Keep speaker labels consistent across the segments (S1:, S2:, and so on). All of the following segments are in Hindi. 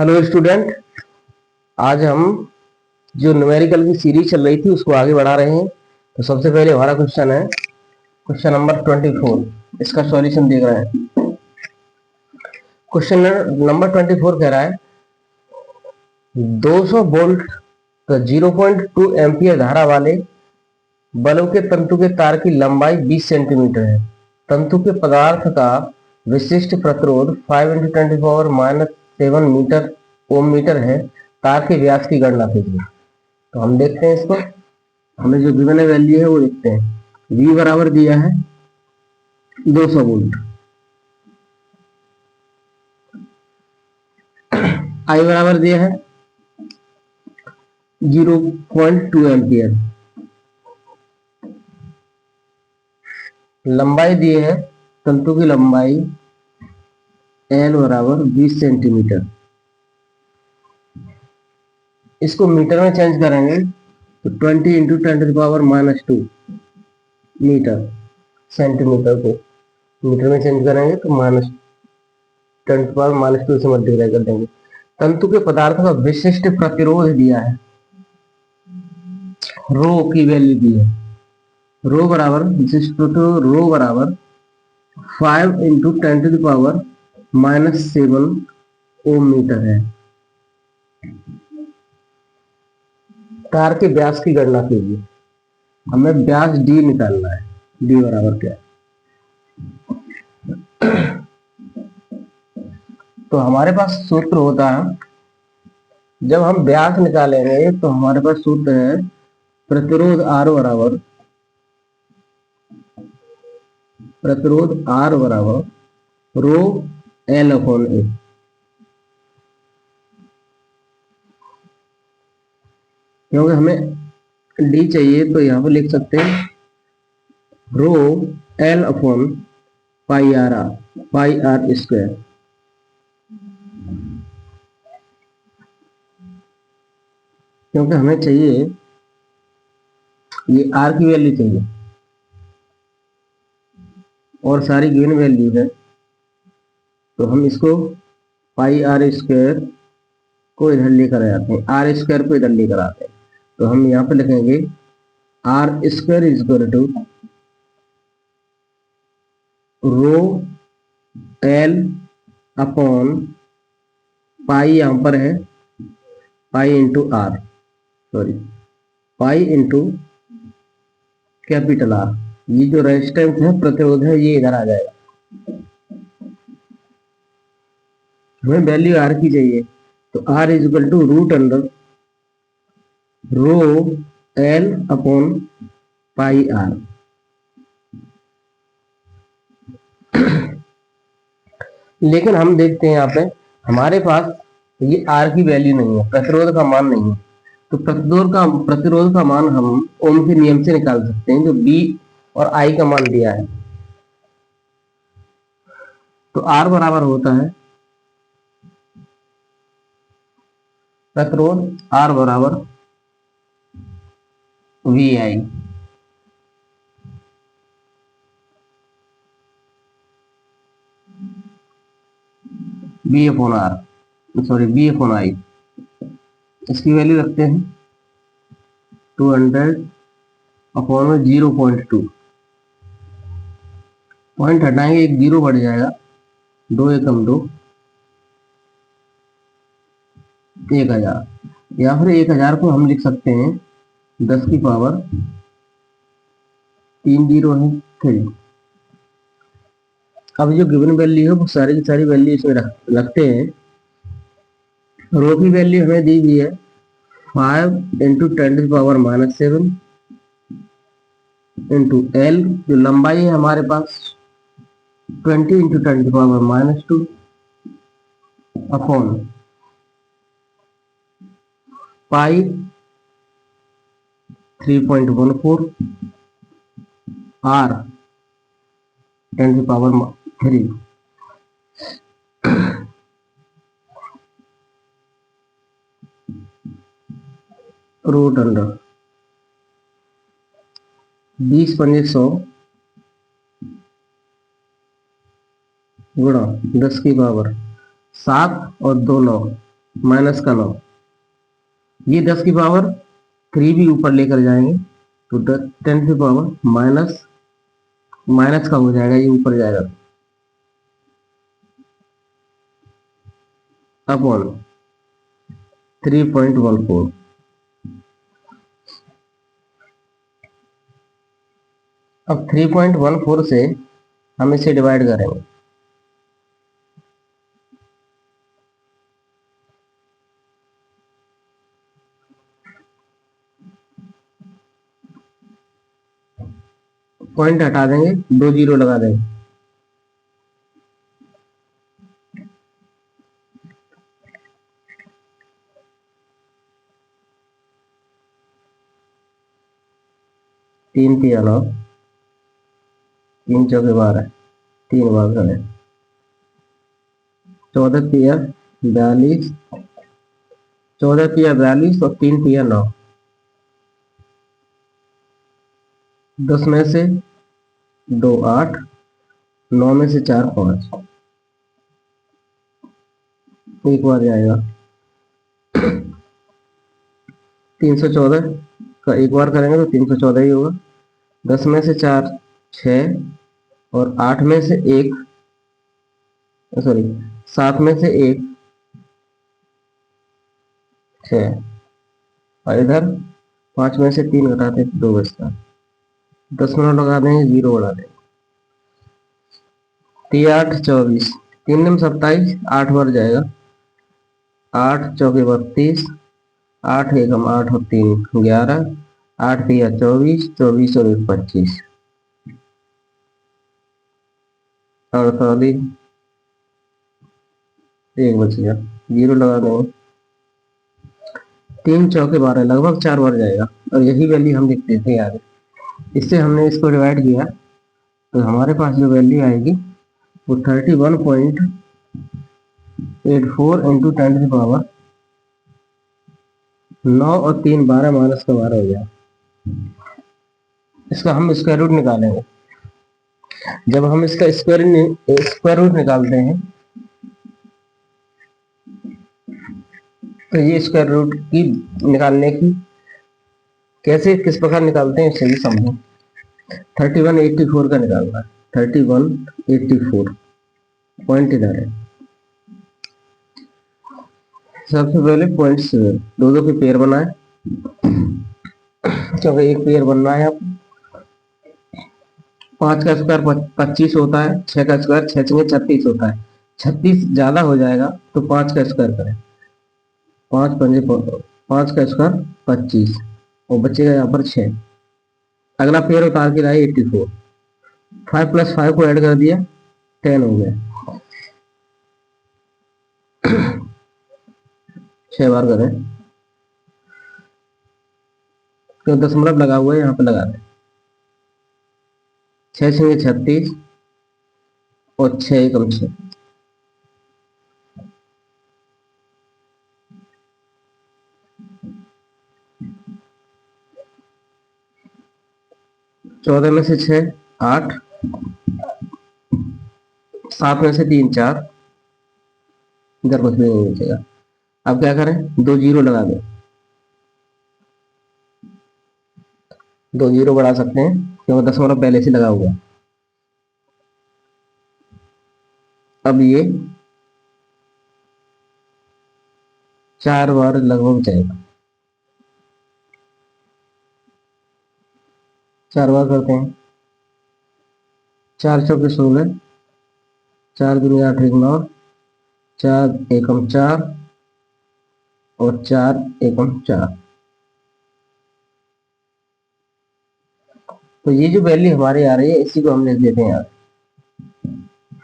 S1: Hello student. आज हम जो न्यूमेरिकल की सीरीज चल रही थी उसको आगे बढ़ा रहे हैं। तो सबसे पहले हमारा क्वेश्चन है क्वेश्चन नंबर 24। इसका सॉल्यूशन देख रहे हैं। क्वेश्चन नंबर 24 कह रहा है 200 वोल्ट तो 0.2 एम्पियर धारा वाले बल्ब के तंतु के तार की लंबाई 20 सेंटीमीटर है। तंतु के पदार्थ का विशिष्ट प्रतिरोध 5 × 10⁻⁻7 मीटर ओम मीटर है। तार के व्यास की गणना कीजिए। तो हम देखते हैं इसको। हमें जो गिवन वैल्यू है वो देखते हैं। V बराबर दिया है 200 वोल्ट, I बराबर दिया है 0.2 एम्पियर, लंबाई दी है तंतु की लंबाई L बराबर 20 सेंटीमीटर। इसको मीटर में चेंज करेंगे तो 20 × 10⁻⁻2 मीटर। सेंटीमीटर को मीटर में चेंज करेंगे तो -10⁻⁻2 से मल्टीप्लाई कर देंगे। तंतु के पदार्थ का विशिष्ट प्रतिरोध दिया है, रो की वैल्यू दी है। रो बराबर विशिष्ट प्रतिरोध रो बराबर 5 × 10⁻⁻7 ओम मीटर है। तार के व्यास की गणना कीजिए। हमें व्यास डी निकालना है। डी बराबर क्या है? तो हमारे पास सूत्र होता है, जब हम व्यास निकालेंगे तो हमारे पास सूत्र है प्रतिरोध R बराबर रो L/A। क्योंकि हमें डी चाहिए तो यहाँ पे लिख सकते हैं रो L/πr² क्योंकि हमें चाहिए ये R की वैल्यू चाहिए और सारी गिवन वैल्यू है। तो हम इसको πr² को इधर लेकर आते हैं, R² को इधर लेकर आते हैं। तो हम यहाँ पे लिखेंगे R² = रो L/π, यहाँ पर है π × R, सॉरी π × कैपिटल R। ये जो रेजिस्टेंस है, प्रतिरोध है, ये इधर आ जाएगा। हमें वैल्यू R की चाहिए तो R = रो L/πr। लेकिन हम देखते हैं यहाँ पे हमारे पास ये R की वैल्यू नहीं है, प्रतिरोध का मान नहीं है। तो प्रतिरोध का मान हम ओम के नियम से निकाल सकते हैं, जो B और I का मान दिया है। तो R बराबर होता है प्रतिरोध R बराबर VI। B/I। इसकी वैल्यू रखते हैं 200/0.2। पॉइंट हटाएंगे, एक 0 बढ़ जाएगा, 2 × 2 1000, या फिर 1000 को हम लिख सकते हैं 10 की पावर 3 0 है 3। अब जो गिवन वैल्यू है वो सारी की सारी वैल्यू इसमें रखते हैं। रो की वैल्यू हमें दी हुई है 5 × 10⁻⁻7 × L, जो लंबाई है हमारे पास 20 × 10⁻⁻2 upon pi 3.14 R 10⁻3। Root under 20 × 100 गुणा 10 की पावर 7 और 2 9 माइनस का 9, ये 10 की पावर 3 भी ऊपर लेकर जाएंगे तो 10 की पावर माइनस माइनस का हो जाएगा, ये ऊपर जाएगा अपॉन 3.14। अब 3.14 से हम इसे डिवाइड करेंगे, पॉइंट हटा देंगे, 2 जीरो लगा देंगे, तीन तिया 9, 3 चौके 12, 3 बार करें, 14 तिया 42, 14 तिया 42 और 3 तिया 9, 10 में से 2 8, 9 में से 4 5, एक बार जाएगा, 314 का एक बार करेंगे तो 314 ही होगा, 10 में से 4 6 और 8 में से 1, सॉरी 7 में से 1 6, और इधर 5 में से 3 घटाते 2 बचता, 10 मिनट लगा देंगे, 0 बढ़ा देंगे, 3 8 24, 3 दिन 27, 8 बार जाएगा, 8 चौके 32, 8 एकम 8 और 3 11, 8 तिया 24, 24 और 1 25, 48, 1 बच गया, 0 लगा देंगे, 3 चौके 12, लगभग 4 बार जाएगा, और यही वैल्यू हम लिखते थे यार, इससे हमने इसको डिवाइड किया तो हमारे पास जो वैल्यू आएगी वो 31.84 इंटू 10 की पावर 9 और 3 12 माइनस का 12 हो गया। इसका हम स्क्वायर रूट निकालेंगे, जब हम इसका स्क्वायर रूट निकालते हैं तो ये स्क्वायर रूट की निकालने की कैसे किस प्रकार निकालते हैं इसे भी समझो। 3184 का निकालना है, 3184 पॉइंट इधर है, सबसे पहले पॉइंट्स दो दो के पेयर बनाए, क्योंकि एक पेयर बनना है। अब 5 का स्क्वायर 25 होता है, 6 का स्क्वायर 6 छः 36 होता है, 36 ज्यादा हो जाएगा तो 5 का स्क्वायर करें, 5 पंजे 5 का स्क्वायर 25 और बचेगा यहाँ पर 6। अगला पेयर उतार के लाए 84, 5 प्लस 5 को ऐड कर दिया 10 हो गया, 6 बार करें, तो दशमलव लगा हुआ है यहाँ पे लगा दें, 6 छः 36 और 6 एकम 6, चौदह में से 6 8, 7 में से 3 4, इधर कुछ भी नहीं बचेगा। अब क्या करें, 2 जीरो लगा दें, 2 जीरो बढ़ा सकते हैं क्योंकि दशमलव पहले से लगा हुआ है। अब ये 4 बार लगभग जाएगा, 4 बार करते हैं, 4 चौके 16, 4 दूनी 8 एक 9, 4 एकम 4 और 4 एकम 4। तो ये जो वैल्यू हमारी आ रही है इसी को हम लिख देते हैं यार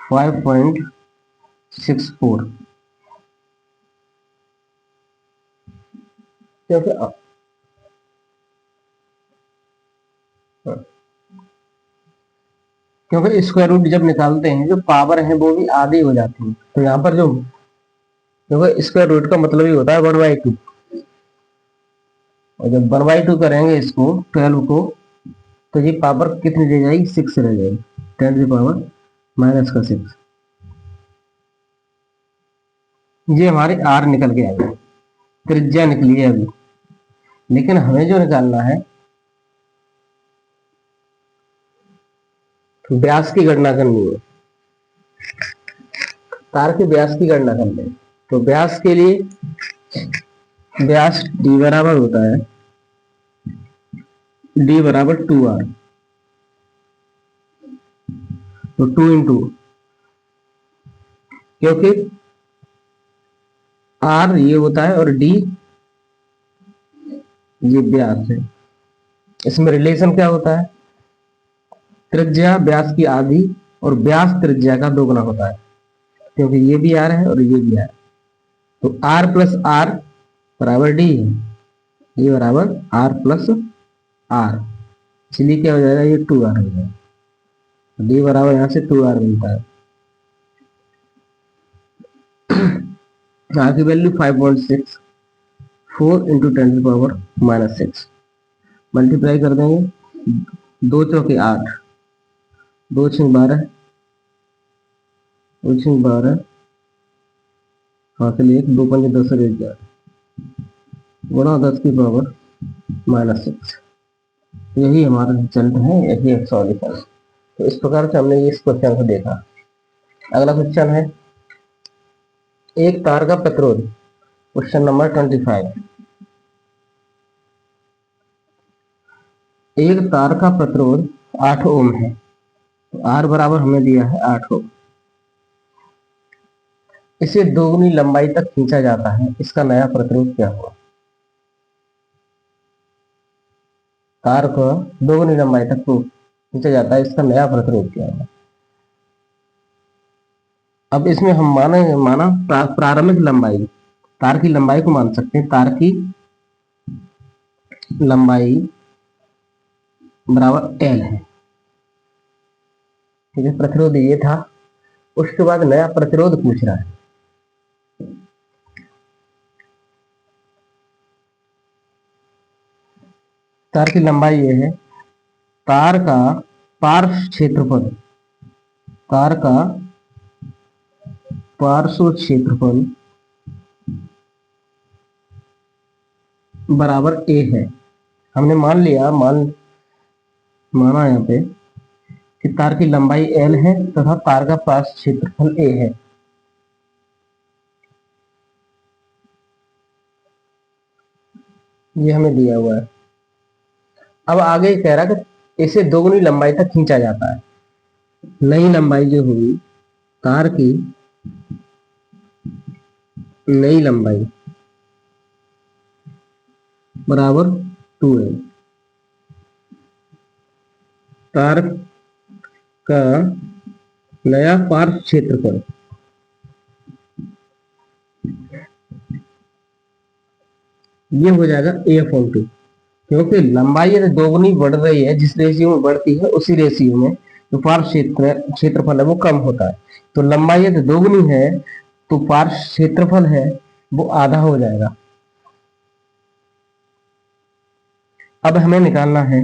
S1: 5.64, क्योंकि क्योंकि स्क्वायर रूट जब निकालते हैं जो पावर है वो भी आधी हो जाती है, तो यहाँ पर जो क्योंकि स्क्वायर रूट का मतलब ही होता है 1/2, और जब 1/2 करेंगे इसको 12 को तो ये पावर कितनी रह जाएगी, 6 रह जाएगी, 10 की पावर माइनस का 6। ये हमारे आर निकल के आएगा, त्रिज्या निकली है अभी। लेकिन हमें जो निकालना है, व्यास की गणना करनी है, तार के व्यास की गणना करनी है। तो व्यास के लिए व्यास डी बराबर होता है, डी बराबर 2r। तो 2 × क्योंकि आर ये होता है और डी ये व्यास है। इसमें रिलेशन क्या होता है, त्रिज्या व्यास की आधी और व्यास त्रिज्या का दोगुना होता है, क्योंकि ये भी आर है और ये भी आर। तो आर प्लस आर बराबर डी है, ये बराबर आर प्लस आर, इसलिए क्या हो जाएगा, ये 2r हो जाएगा। डी बराबर यहां से 2r मिलता है। आर की वैल्यू 5.6, 4 × 10⁻⁻6 मल्टीप्लाई कर देंगे, 2 चौके 8, 2 6 12, 2 6 12, हासिल 1, 2 5 10 और 1 11 गुणा 10⁻⁻6। यही हमारा रिजल्ट है, यही एक सॉल्यूशन है। तो इस प्रकार से हमने इस क्वेश्चन को देखा। अगला क्वेश्चन है एक तार का प्रतिरोध, क्वेश्चन नंबर 25। एक तार का प्रतिरोध 8 ओम है, तो आर बराबर हमें दिया है 8 ओम। इसे दोगुनी लंबाई तक खींचा जाता है, इसका नया प्रतिरोध क्या होगा। तार को दोगुनी लंबाई तक खींचा जाता है, इसका नया प्रतिरोध क्या होगा। अब इसमें हम माना प्रारंभिक लंबाई, तार की लंबाई को मान सकते हैं। तार की लंबाई बराबर एल है, ठीक है। प्रतिरोध ये था, उसके बाद नया प्रतिरोध पूछ रहा है। तार की लंबाई ये है, तार का पार्श्व क्षेत्रफल, तार का पार्श्व क्षेत्रफल बराबर ए है। हमने माना यहाँ पे कि तार की लंबाई एल है तथा तार का पार्श्व क्षेत्रफल ए है। ये हमें दिया हुआ है। अब आगे कह रहा है कि इसे दोगुनी लंबाई तक खींचा जाता है। नई लंबाई जो हुई, तार की नई लंबाई बराबर 2l। तार का नया पार्श्व क्षेत्रफल ये हो जाएगा a/2, क्योंकि लंबाई यदि दोगुनी बढ़ रही है, जिस रेशियो में बढ़ती है उसी रेशियो में जो पार्श्व क्षेत्रफल है वो कम होता है। तो लंबाई यदि दोगुनी है तो पार्श्व क्षेत्रफल है वो आधा हो जाएगा। अब हमें निकालना है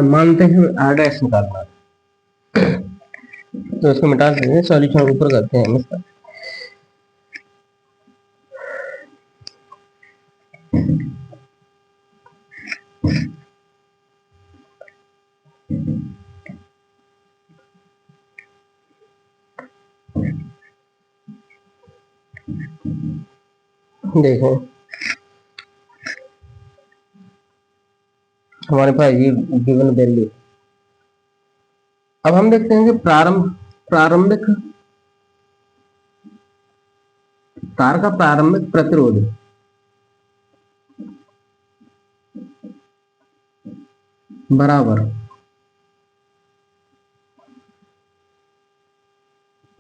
S1: मानते हैं r' निकालना है। तो इसको मिटा देते हैं, सॉल्यूशन ऊपर करते हैं इसका। देखो हमारे पास ये गिवन वैल्यू। अब हम देखते हैं कि प्रारंभिक तार का प्रारंभिक प्रतिरोध बराबर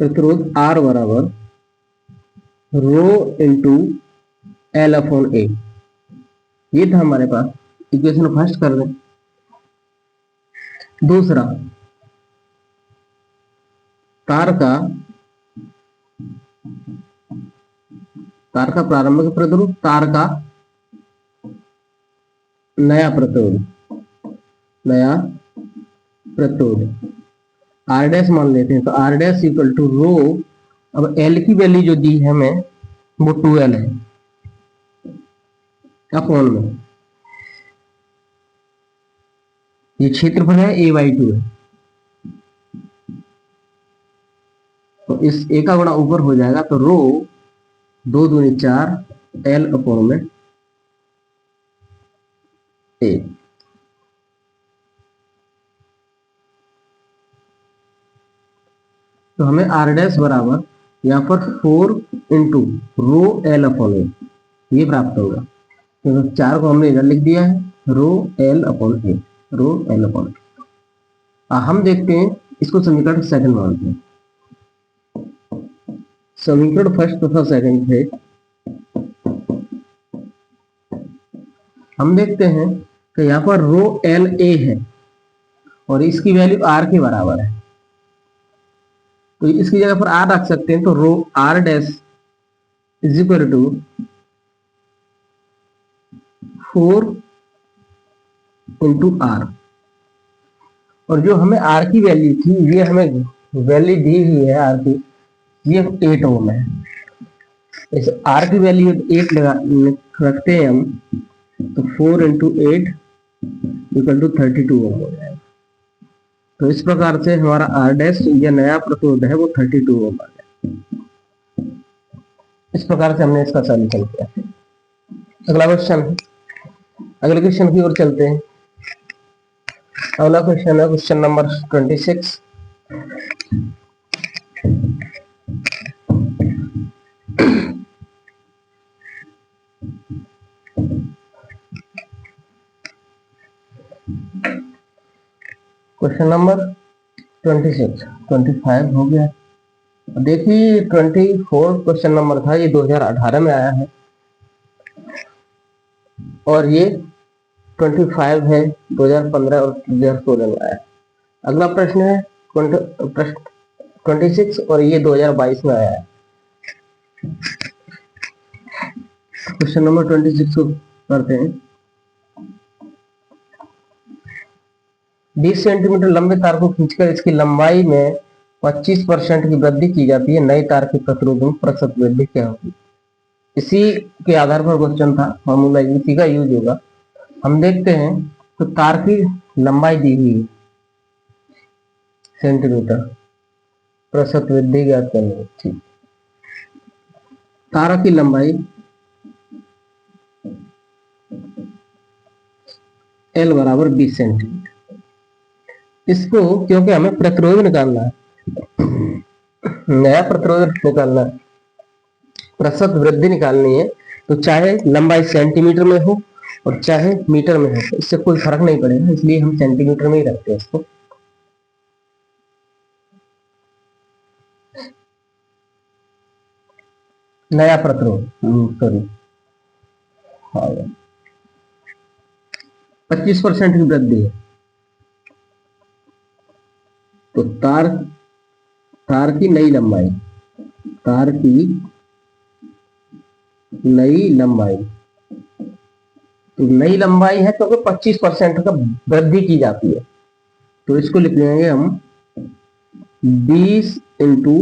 S1: प्रतिरोध R बराबर रो इंटू L/A। ये था हमारे पास, इक्वेशन फर्स्ट कर दें। दूसरा, तार का प्रारंभिक प्रतिरोध, तार का नया प्रतिरोध R' मान लेते हैं। तो R' इक्वल टू रो अब एल की वैल्यू जो दी है हमें वो 2L है अपॉन में, ये क्षेत्रफल है A/2 है, तो इस A का गुणा ऊपर हो जाएगा, तो रो 2 दूनी 4 L अपॉन में A। तो हमें R डैश बराबर यहाँ पर 4 into rho L upon A ये प्राप्त होगा। तो 4 को हमने इधर लिख दिया है, रो L अपॉन A, रो L अपॉन A। हम देखते हैं इसको समीकरण सेकंड मानते हैं। समीकरण फर्स्ट तथा सेकंड थे, हम देखते हैं कि यहाँ पर रो एल ए है और इसकी वैल्यू आर के बराबर है, तो इसकी जगह पर आर रख सकते हैं। तो rho R dash is equal to 4 into R, और जो हमें आर की वैल्यू थी, ये हमें वैल्यू दी हुई है आर की, ये 8 ओम है। इस आर की वैल्यू 8 लगा रखते हैं हम, तो 4 इंटू 8 इक्वल टू 32 ओम हो जाएगा। तो इस प्रकार से हमारा आर डैश या नया प्रतिरोध है वो 32 ओम आ गया। इस प्रकार से हमने इसका सॉल्यूशन किया। अगला क्वेश्चन, अगले क्वेश्चन की ओर चलते हैं। अगला क्वेश्चन है क्वेश्चन नंबर 26। क्वेश्चन नंबर 26, 25 हो गया। देखिए 24 क्वेश्चन नंबर था, ये 2018 में आया है, और ये 25 है 2015 और 2016 में आया है। अगला प्रश्न है 26 और ये 2022 में आया है। क्वेश्चन नंबर 26 को करते हैं। 20 सेंटीमीटर लंबे तार को खींचकर इसकी लंबाई में 25% की वृद्धि की जाती है, नए तार के प्रतिरोध में प्रतिशत वृद्धि क्या होगी? इसी के आधार पर क्वेश्चन था, फॉर्मूला इसी का यूज होगा। हम देखते हैं तो तार की लंबाई दी हुई है सेंटीमीटर, प्रतिशत वृद्धि ज्ञात करनी है। ठीक, तार की लंबाई L बराबर 20 सेंटीमीटर। इसको क्योंकि हमें प्रतिरोध निकालना है, नया प्रतिरोध निकालना है, प्रतिशत वृद्धि निकालनी है, तो चाहे लंबाई सेंटीमीटर में हो और चाहे मीटर में हो, इससे कोई फर्क नहीं पड़ेगा, इसलिए हम सेंटीमीटर में ही रखते हैं इसको। नया प्रतिरोध सॉरी 25% की वृद्धि है, तो तार तार की नई लंबाई, तार की नई लंबाई, तो नई लंबाई है क्योंकि 25% का वृद्धि की जाती है, तो इसको लिख लेंगे हम 20 इंटू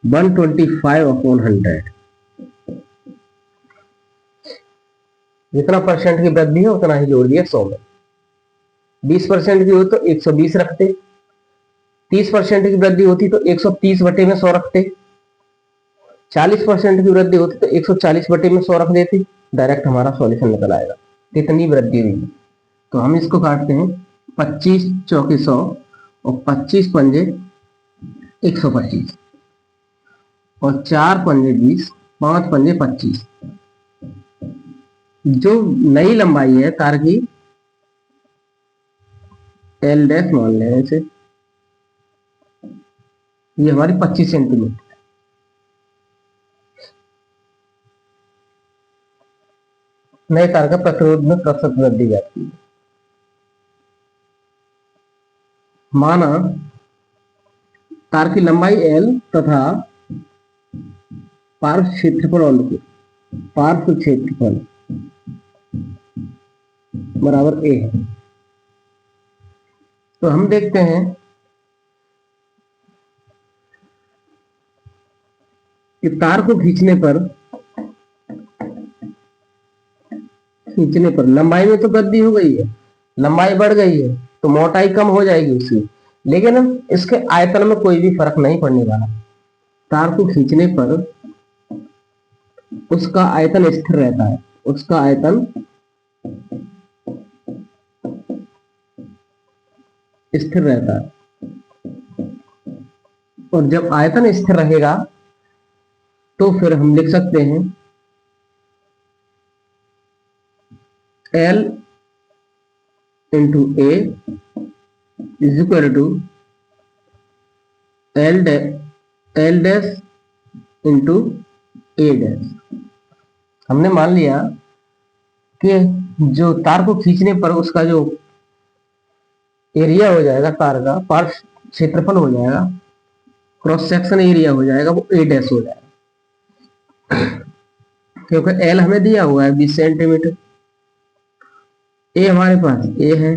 S1: 125 अपॉन 100। जितना परसेंट की वृद्धि है उतना ही जोड़ दिया 100 में। 20% की हो तो 120 रखते, 30% की वृद्धि होती तो 130 बटे में 100 रखते, 40% की वृद्धि होती तो 140 बटे में 100 रख देते, डायरेक्ट हमारा सॉल्यूशन निकल आएगा कितनी वृद्धि हुई। तो हम इसको काटते हैं, 25 चौके 100 और 25 पंजे 125 और 4 पंजे 20, 5 पंजे 25। जो नई लंबाई है तार की, एल डैश मान लें इसे, ये हमारी 25 सेंटीमीटर। नए तार का प्रतिरोध में प्रतिशत वृद्धि जाती है। माना तार की लंबाई L तथा पार्श्व क्षेत्रफल पार्श्व क्षेत्रफल बराबर A है। तो हम देखते हैं कि तार को खींचने पर लंबाई में तो वृद्धि हो गई है, लंबाई बढ़ गई है, तो मोटाई कम हो जाएगी उसकी, लेकिन इसके आयतन में कोई भी फर्क नहीं पड़ने वाला। तार को खींचने पर उसका आयतन स्थिर रहता है, उसका आयतन स्थिर रहता है। और जब आयतन स्थिर रहेगा तो फिर हम लिख सकते हैं L into A is equal to L dash into A dash. हमने मान लिया कि जो तार को खींचने पर उसका जो एरिया हो जाएगा, तार का पार्श्व क्षेत्रफल हो जाएगा, क्रॉस सेक्शन एरिया हो जाएगा, वो ए डैश हो जाएगा, क्योंकि एल हमें दिया हुआ है 20 सेंटीमीटर, ए हमारे पास ए है,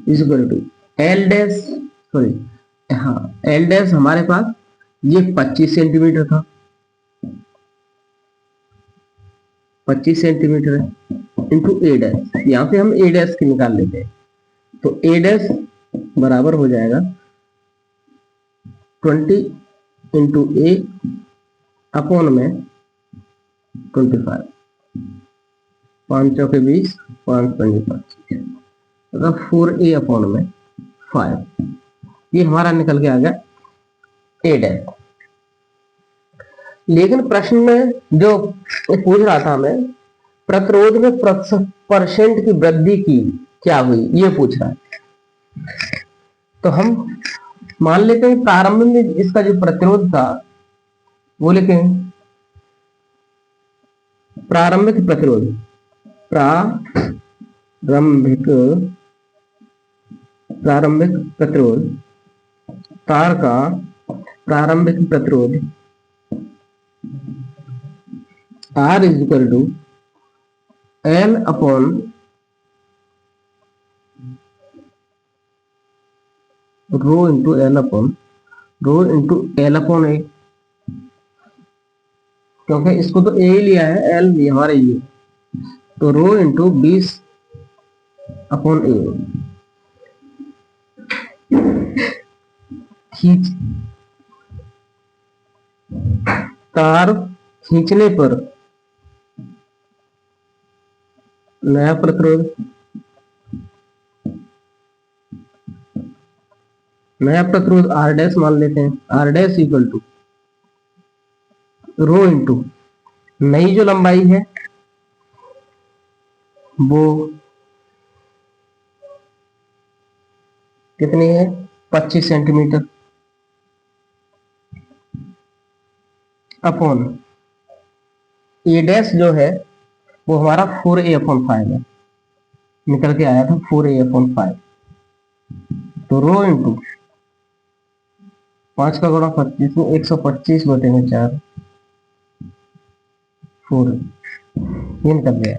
S1: is equal to L dash, sorry हाँ एल डैश हमारे पास ये 25 सेंटीमीटर था, 25 सेंटीमीटर है, इंटू ए डैश, यहाँ पे हम ए डैश की निकाल लेते हैं, तो ए डैश बराबर हो जाएगा 20 इंटू ए अपॉन में 25, 5 चौके 20, 5 पंजे 25, मतलब 4a अपॉन में 5, ये हमारा निकल के आ गया ए डैश। लेकिन प्रश्न में जो पूछ रहा था हमें, प्रतिरोध में परसेंट की वृद्धि की क्या हुई, ये पूछ रहा है। तो हम मान लेते हैं प्रारंभ में इसका जो प्रतिरोध था वो लिखें, प्रारंभिक प्रतिरोध, प्रारंभिक प्रतिरोध, तार का प्रारंभिक प्रतिरोध R is equal to L upon rho into L upon A, क्योंकि इसको तो ए ही लिया है, एल भी हमारे ये, तो रो इंटू 20 अपॉन ए। तार खींचने पर नया प्रतिरोध, आर डैश मान लेते हैं, आर डैश इक्वल टू रो इंटू नई जो लंबाई है वो कितनी है, 25 सेंटीमीटर, अपॉन ए डैश जो है वो हमारा 4a अपॉन 5 है, निकल के आया था 4a अपॉन 5, तो रो इंटू 5 का गुणा 25 में 125 बटे में 4, 4 ये निकल गया।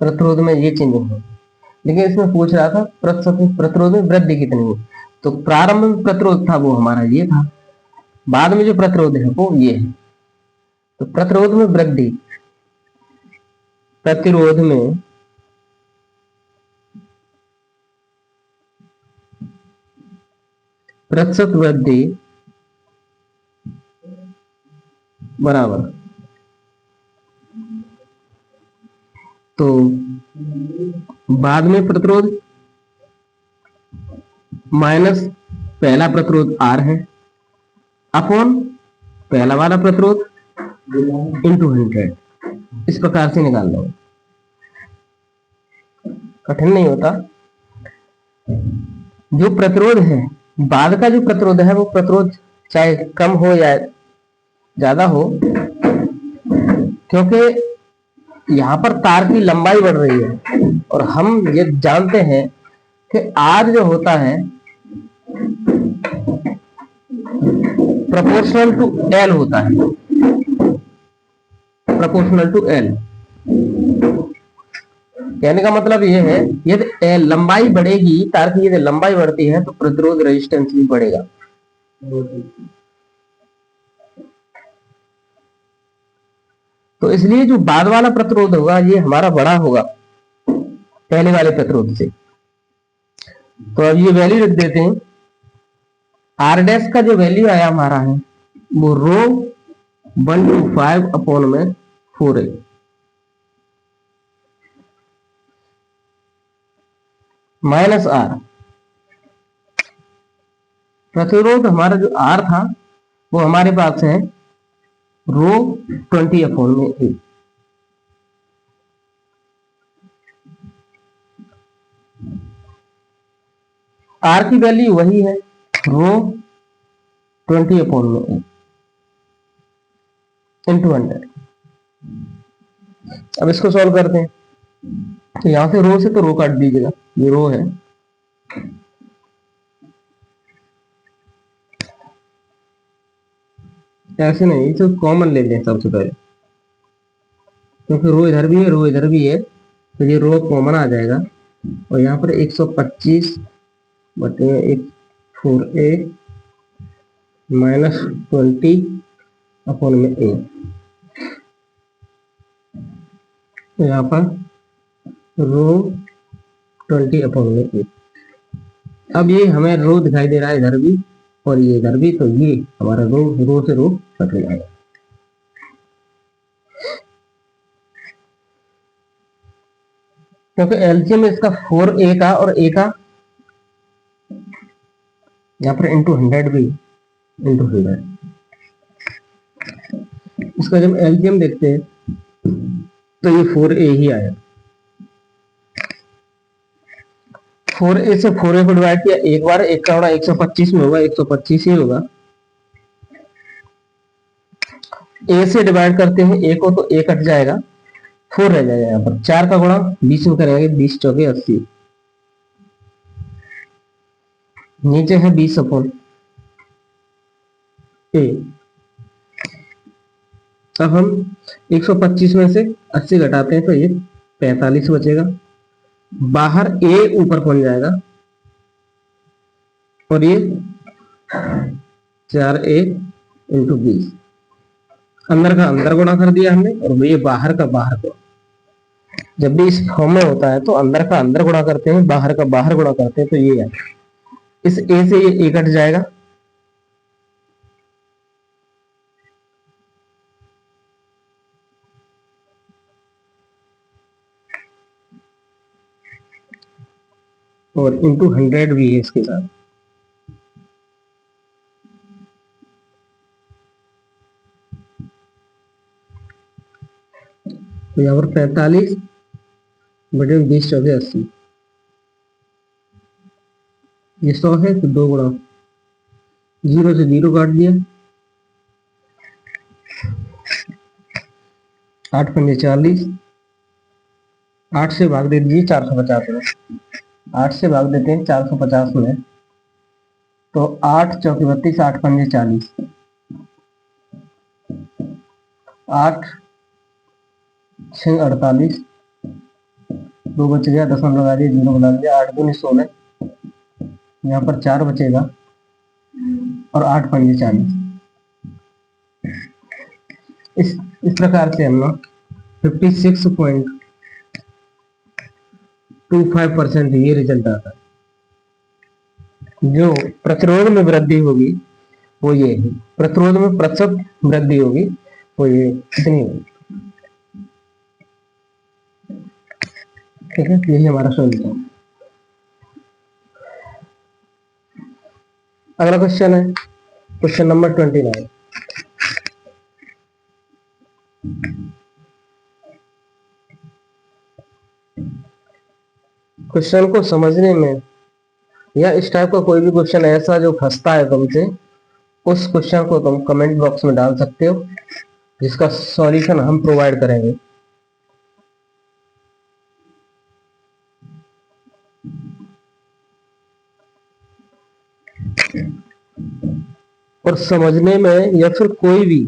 S1: प्रतिरोध में ये चेंजिंग है, लेकिन इसमें पूछ रहा था प्रतिरोध में वृद्धि कितनी है, तो प्रारंभ में प्रतिरोध था वो हमारा ये था, बाद में जो प्रतिरोध है वो ये है, तो प्रतिरोध में वृद्धि, प्रतिरोध में प्रतिशत वृद्धि बराबर, तो बाद में प्रतिरोध माइनस पहला प्रतिरोध R है, अपॉन पहला वाला प्रतिरोध इंटू 100, इस प्रकार से निकाल लो, कठिन नहीं होता। जो प्रतिरोध है, बाद का जो प्रतिरोध है वो प्रतिरोध चाहे कम हो या ज्यादा हो, क्योंकि यहाँ पर तार की लंबाई बढ़ रही है और हम ये जानते हैं कि R जो होता है प्रोपोर्शनल टू L होता है, प्रोपोर्शनल टू L। कहने का मतलब ये है, यदि लंबाई बढ़ेगी, तार की यदि लंबाई बढ़ती है तो प्रतिरोध रेजिस्टेंस भी बढ़ेगा। तो इसलिए जो बाद वाला प्रतिरोध होगा ये हमारा बड़ा होगा पहले वाले प्रतिरोध से। तो अब ये वैल्यू रख देते हैं। आर डैश का जो वैल्यू आया हमारा है वो रो 125 अपॉन में 4a माइनस आर। प्रतिरोध हमारा जो आर था वो हमारे पास है रो 20 अपॉन में ए। आर की वैल्यू वही है रो 20 अपॉन में ए इंटू 100। अब इसको सॉल्व करते हैं। तो यहां से रो से तो रो काट दीजिएगा, ये रो है। ऐसे नहीं, इसे कॉमन ले लें सबसे पहले, क्योंकि रो इधर भी है रो इधर भी है, तो ये रो कॉमन आ जाएगा। और यहाँ पर 125 बटे 4a माइनस 20 अपॉन में a। यहाँ पर रो 20 अपॉन में a। अब ये हमें रो दिखाई दे रहा है इधर भी और ये इधर भी, तो ये हमारा रो से रो कट जाएगा। क्योंकि एलसीएम इसका 4a का और a का यहाँ पर इंटू 100 भी इंटू 100। इसका जब एलसीएम देखते हैं तो ये 4a ही आया। 4a से 4a को डिवाइड किया एक बार, एक का 125 में होगा, 125 ही होगा। a से डिवाइड करते हैं a को तो a कट जाएगा, 4 रह जाएगा। यहाँ पर 4 का गुणा 20 में करेंगे, 20 चौके 80। नीचे है 20 अपॉन a। अब हम 125 में से 80 घटाते हैं तो ये 45 बचेगा। बाहर a ऊपर पहुंच जाएगा और ये 4a इंटू 20। अंदर का अंदर गुणा कर दिया हमने और ये बाहर का बाहर को। जब भी इस फॉर्म में होता है तो अंदर का अंदर गुणा करते हैं, बाहर का बाहर गुणा करते हैं, तो ये है। इस a से ये a कट जाएगा और इंटू 100 भी है इसके साथ। तो यहाँ पर 45 बटे 20 चौके 80। ये 100 है तो 2 गुणा 0 से 0 काट दिया, 8 पंजे 40, 8 से भाग दे दीजिए 450 में। 8 से भाग देते हैं 450 में, तो 8 चौके 32, 8 पंजे 40, 8 6 48, 2 बच गया, 10 लगा दिया, 0 बना दिया, 8 दूनी 16, यहाँ पर 4 बचेगा और 8 पंजे 40। इस प्रकार से हम लोग 56.25% ये रिजल्ट आता है। जो प्रतिरोध में वृद्धि होगी वो ये है, प्रतिरोध में प्रतिशत वृद्धि होगी वो ये कितनी होगी। ठीक है, यही हमारा सॉल्यूशन। अगला क्वेश्चन है क्वेश्चन नंबर 29। क्वेश्चन को समझने में या इस टाइप का कोई भी क्वेश्चन ऐसा जो फंसता है तुमसे, उस क्वेश्चन को तुम कमेंट बॉक्स में डाल सकते हो, जिसका सॉल्यूशन हम प्रोवाइड करेंगे। और समझने में या फिर कोई भी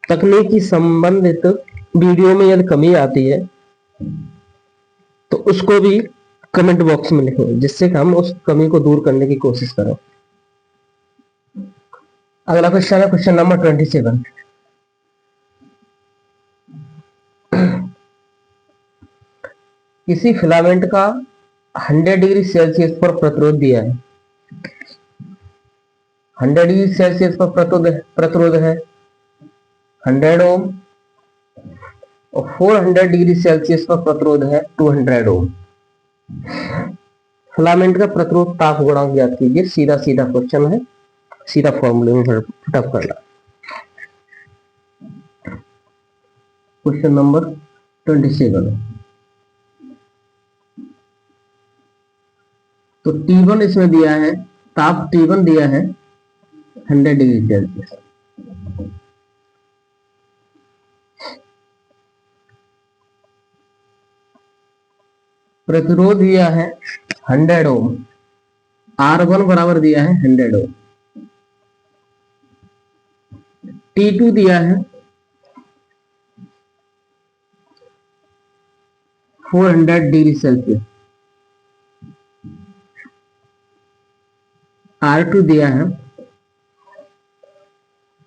S1: तकनीकी संबंधित वीडियो में यदि कमी आती है तो उसको भी कमेंट बॉक्स में लिखें, जिससे कि हम उस कमी को दूर करने की कोशिश करें। अगला क्वेश्चन है क्वेश्चन नंबर 27। किसी फिलामेंट का 100 डिग्री सेल्सियस पर प्रतिरोध दिया है। 100 डिग्री सेल्सियस पर प्रतिरोध है 100 ओम, और 400 डिग्री सेल्सियस पर प्रतिरोध है 200 ओम। फिलामेंट का प्रतिरोध ताप गुणांक ज्ञात कीजिए। सीधा सीधा क्वेश्चन है, सीधा फॉर्मूले में फटाफट करना। Question number 27। तो T1 इसमें दिया है, ताप T1 दिया है 100 डिग्री सेल्सियस। प्रतिरोध दिया है 100 ओम, R1 बराबर दिया है 100 ओम। T2 दिया है 400 डिग्री सेल्सियस, R2 दिया है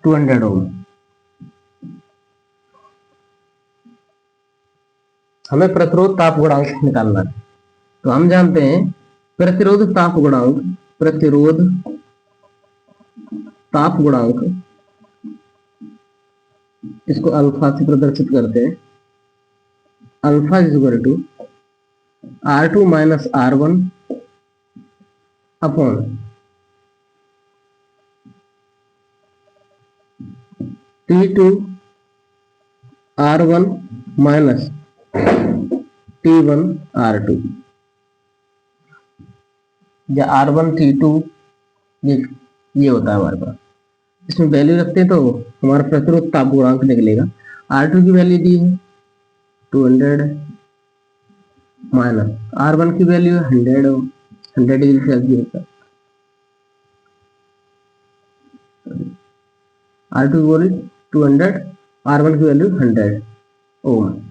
S1: 200 ओम। हमें प्रतिरोध ताप गुणांक निकालना है। तो हम जानते हैं प्रतिरोध ताप गुणांक, प्रतिरोध ताप गुणांक, इसको अल्फा से प्रदर्शित करते हैं। Alpha is equal to R2 minus R1 upon T2 R1 minus T1 R2, या R1 T2, ये होता है हमारे पास। इसमें वैल्यू रखते हैं तो हमारा प्रतिरोध ताप गुणांक निकलेगा। R2 की वैल्यू दी है 200 माइनस R1 की वैल्यू है 100 डिग्री सेल्सियस। R2 की वैल्यू 200, R1 की वैल्यू 100 ओम।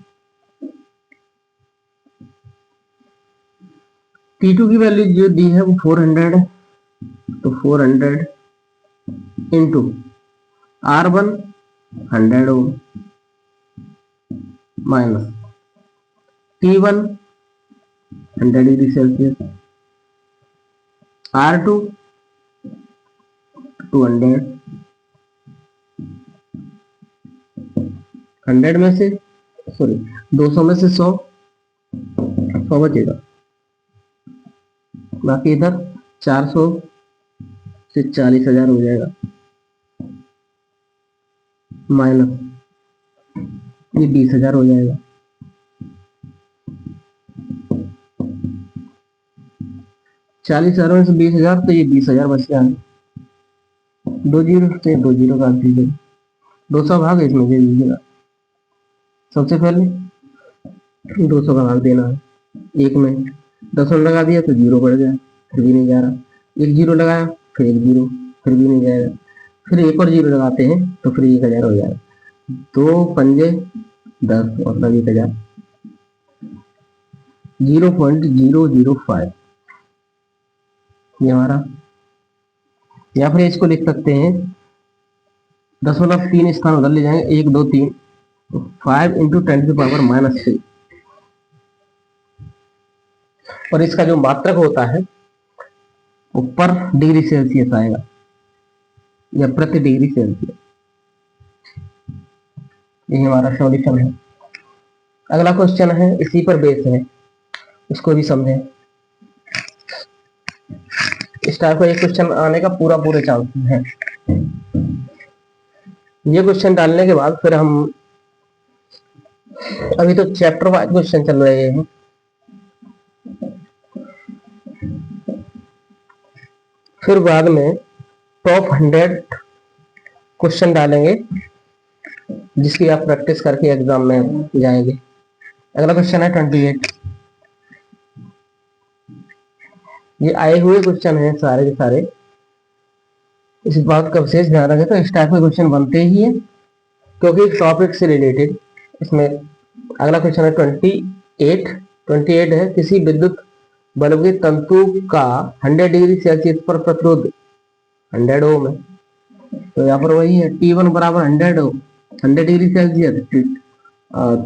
S1: T2 की वैल्यू जो दी है वो 400 है, तो 400 into R1 100 ohm minus T1 100 degree Celsius, R2 200, 100 में से 200 में से 100 बचेगा, बाकी इधर 400 से 40,000 हो जाएगा, माइनस ये 20,000 हो जाएगा। 40,000 में से 20,000, तो ये 20,000 बच गया। 2 जीरो से 2 जीरो काट दीजिए, 200 भाग इसमें दे दीजिएगा। सबसे पहले 200 का भाग देना है, एक में 10 लगा दिया तो जीरो बढ़ गया, फिर भी नहीं जा रहा। एक जीरो लगाया, फिर एक जीरो, फिर भी नहीं जाएगा। फिर एक और जीरो लगाते हैं तो फिर 1,000 हो जाएगा। 2 पंजे 10 मतलब 1,000, 0.005 ये हमारा। या फिर इसको लिख सकते हैं 3 स्थान उधर ले जाएंगे, 1 2 3, तो 5 इंटू 10⁻³ और इसका जो मात्रक होता है वो पर डिग्री सेल्सियस आएगा या प्रति डिग्री सेल्सियस। ये हमारा सॉल्यूशन है। अगला क्वेश्चन है, इसी पर बेस है, इसको भी समझें। इस टाइप का एक क्वेश्चन आने का पूरे चांसेस है। ये क्वेश्चन डालने के बाद फिर हम, अभी तो चैप्टर वाइज क्वेश्चन चल रहे हैं, फिर बाद में टॉप 100 क्वेश्चन डालेंगे जिसकी आप प्रैक्टिस करके एग्जाम में जाएंगे। अगला क्वेश्चन है 28। ये आए हुए क्वेश्चन हैं सारे के सारे, इस बात का विशेष ध्यान रखें। तो इस टाइप के क्वेश्चन बनते ही है क्योंकि टॉपिक से रिलेटेड इसमें अगला क्वेश्चन है 28 है, किसी विद्युत बल्ब के तंतु का 100 डिग्री सेल्सियस पर प्रतिरोध 100 ओम है। तो यहाँ पर वही है T1 बराबर 100 डिग्री सेल्सियस,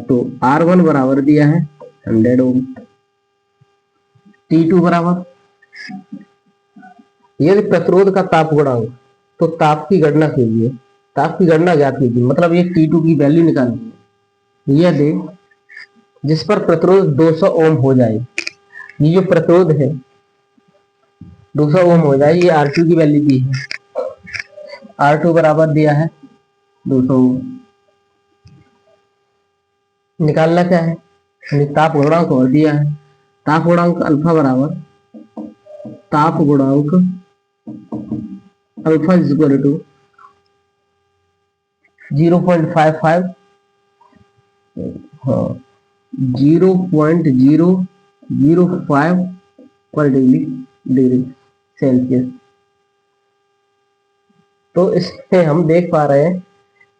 S1: तो R1 बराबर दिया है 100 ओम। T2 बराबर, यदि प्रतिरोध का ताप गुणांक, तो ताप की गणना कीजिए, ताप की गणना ज्ञात कीजिए, मतलब ये T2 की वैल्यू निकालिए। यदि जिस पर प्रतिरोध 200 ओम हो जाए, ये जो प्रतिरोध है 200 ओम हो जाए, ये R2 की वैल्यू दी है, R2 बराबर दिया है 200 ओम। निकालना क्या है, ताप गुणांक और दिया है, ताप गुणांक अल्फा बराबर, ताप गुणांक अल्फा इज इक्वल टू 0.55, हाँ 0.005 पर डिग्री सेल्सियस। तो इसमें हम देख पा रहे हैं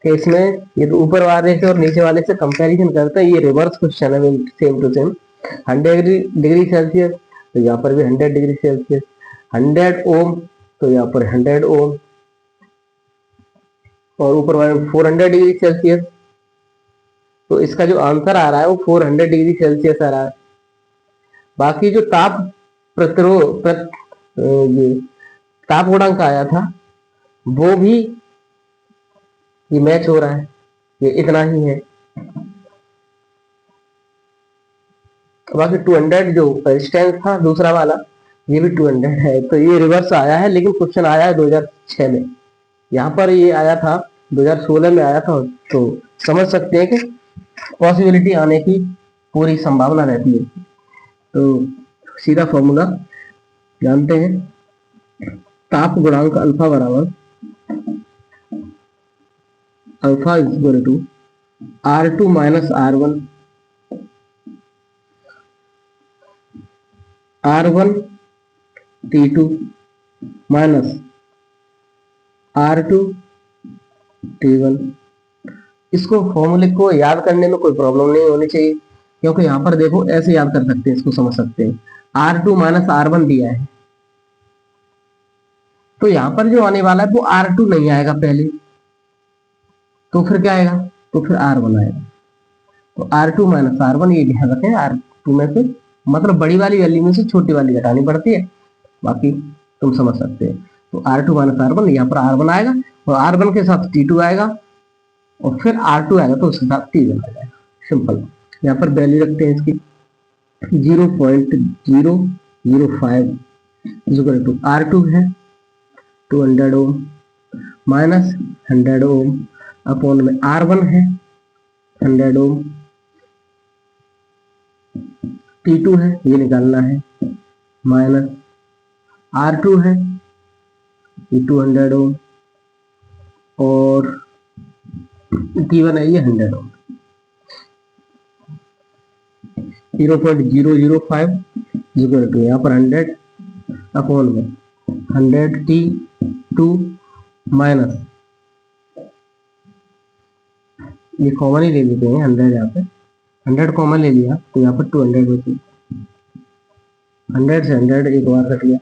S1: कि इसमें ये तो ऊपर वाले से और नीचे वाले से कंपैरिजन करते हैं, ये रिवर्स क्वेश्चन है, same to same. 100 degree Celsius, तो यहाँ पर भी 100 डिग्री सेल्सियस, 100 ओम, तो यहाँ पर 100 ओम, और ऊपर वाले 400 डिग्री सेल्सियस। तो इसका जो आंसर आ रहा है वो 400 डिग्री सेल्सियस आ रहा है। बाकी जो ताप प्रतिरोध ये ताप गुणांक आया था वो भी ये मैच हो रहा है, ये इतना ही है। बाकी 200 जो रेजिस्टेंस था दूसरा वाला, ये भी 200 है, तो ये रिवर्स आया है, लेकिन क्वेश्चन आया है 2006 में, यहाँ पर ये आया था 2016 में आया था। तो समझ सकते हैं कि पॉसिबिलिटी आने की पूरी संभावना रहती है। तो सीधा फॉर्मूला जानते हैं, ताप गुणांक अल्फा बराबर alpha is equal to R2 minus R1 T2 minus R2 T1। इसको फॉर्मूले को याद करने में कोई प्रॉब्लम नहीं होनी चाहिए, क्योंकि यहाँ पर देखो ऐसे याद कर सकते हैं, इसको समझ सकते हैं। R2 माइनस R1 दिया है, तो यहाँ पर जो आने वाला है वो R2 नहीं आएगा पहले, तो फिर क्या आएगा, तो फिर R1 आएगा। तो R2 माइनस R1, ये ध्यान रखें, R2 में से मतलब बड़ी वाली वैल्यू में से छोटी वाली घटानी पड़ती है, बाकी तुम समझ सकते हैं। तो R2 माइनस R1, यहाँ पर R1 आएगा, और R1 के साथ T2 आएगा, और फिर R2 आएगा तो उसके साथ T1 आ जाएगा। सिंपल। यहाँ पर वैल्यू रखते हैं इसकी 0.005 इक्वल टू R2 है 200 ओम माइनस 100 ओम अपॉन में R1 है 100 ओम, T2 है ये निकालना है, माइनस R2 है ये 200 ओम, और T1 है ये 100 ओम। 0.005 इक्वल टू यहाँ पर 100 अपॉन में 100 T2 माइनस, ये कॉमन ही ले लेते हैं 100, यहाँ पे 100 कॉमन ले लिया तो यहाँ पर 200 बची, 100 से 100 एक बार कट गया,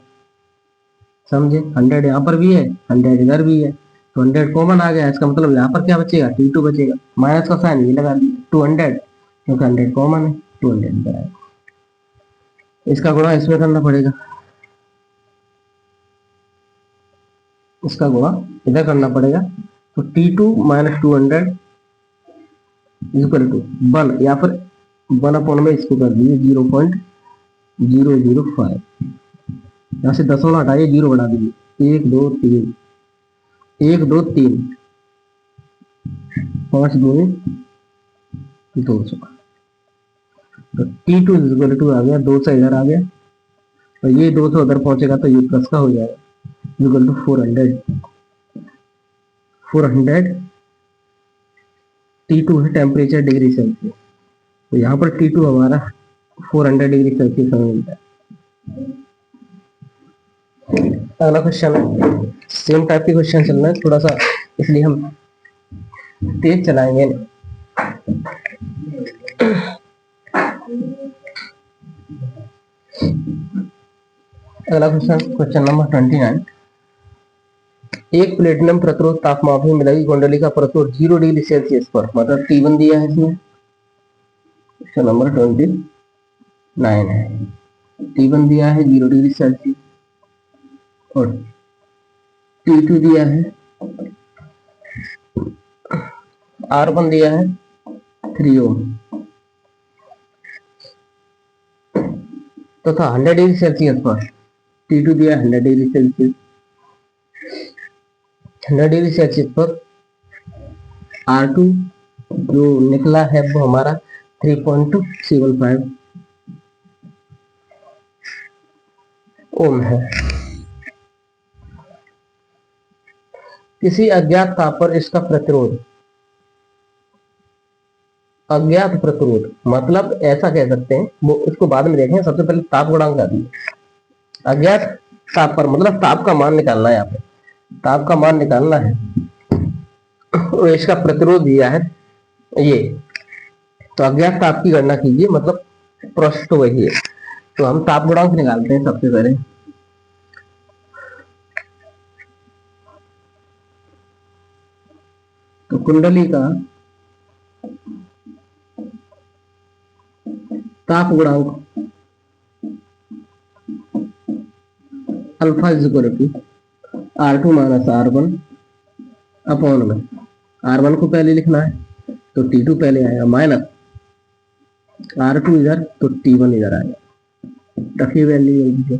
S1: समझे। 100 यहाँ पर भी है 100 इधर भी है, तो 100 कॉमन आ गया, इसका मतलब यहाँ पर क्या बचेगा, T2 बचेगा। माइनस का साइन ये लगा दिया 200, क्योंकि 100 कॉमन है, 200 इधर आएगा। इसका गुणा इसमें करना पड़ेगा, इसका गुणा इधर करना पड़ेगा, तो T2 माइनस 200 इक्वल टू 1, या फिर 1 अपॉन में इसको कर दीजिए 0.005, यहाँ से 10 हटाइए, 0 बढ़ा दीजिए, 1 2 3 1 2 3 5 2 200, तो T2 इक्वल टू आ गया 200 इधर आ गया, और ये 200 उधर पहुंचेगा तो ये प्लस का हो जाएगा, इक्वल टू 400 T2 है टेम्परेचर डिग्री सेल्सियस, तो यहाँ पर T2 हमारा 400 डिग्री सेल्सियस हमें मिलता है। अगला क्वेश्चन है, सेम टाइप के क्वेश्चन चल रहे हैं थोड़ा सा, इसलिए हम तेज चलाएंगे। अगला क्वेश्चन नंबर 29। एक प्लेटिनम प्रतिरोध तापमापी में लगी कुंडली का प्रतिरोध 0 डिग्री सेल्सियस पर, मतलब T1 दिया है इसमें। क्वेश्चन नंबर 29 है, T1 दिया है 0 डिग्री सेल्सियस और T2 दिया है, R1 दिया है 3 ओम तथा 100 डिग्री सेल्सियस पर T2 दिया है 100 डिग्री सेल्सियस। 100 डिग्री सेल्सियस पर R2 जो निकला है वो हमारा 3.75 ओम है। किसी अज्ञात ताप पर इसका प्रतिरोध, अज्ञात प्रतिरोध मतलब ऐसा कह सकते हैं, वो इसको बाद में देखेंगे, सबसे पहले ताप गुणांक का दी। अज्ञात ताप पर मतलब ताप का मान निकालना है, यहाँ पे ताप का मान निकालना है और इसका प्रतिरोध दिया है ये, तो अज्ञात ताप की गणना कीजिए, मतलब प्रोसेस तो वही है। तो हम ताप गुणांक निकालते हैं सबसे पहले। तो कुंडली का ताप गुणांक alpha is equal to R2 minus R1 upon में R1 को पहले लिखना है तो T2 पहले आएगा, माइनस R2 इधर तो T1 इधर आएगा। रखिए वैल्यू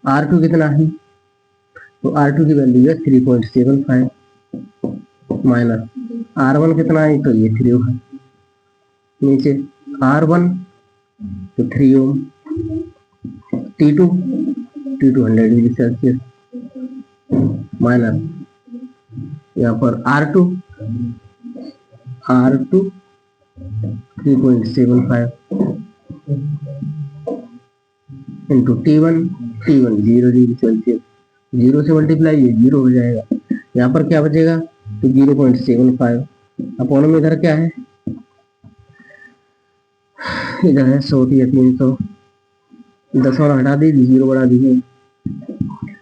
S1: R2 कितना है, तो R2 की वैल्यू है 3.75 माइनस R1 कितना है, तो ये 3 है। नीचे R1 तो 3 ओम, T2 100 डिग्री सेल्सियस माइनस यहाँ पर R2 3.75 into T1 0 degree Celsius, 0 से मल्टीप्लाई ये 0 हो जाएगा। यहाँ पर क्या बचेगा, तो 0.75 अपॉन में इधर क्या है, इधर है 100 या 300, 10 वाला हटा दीजिए, 0 बढ़ा दीजिए,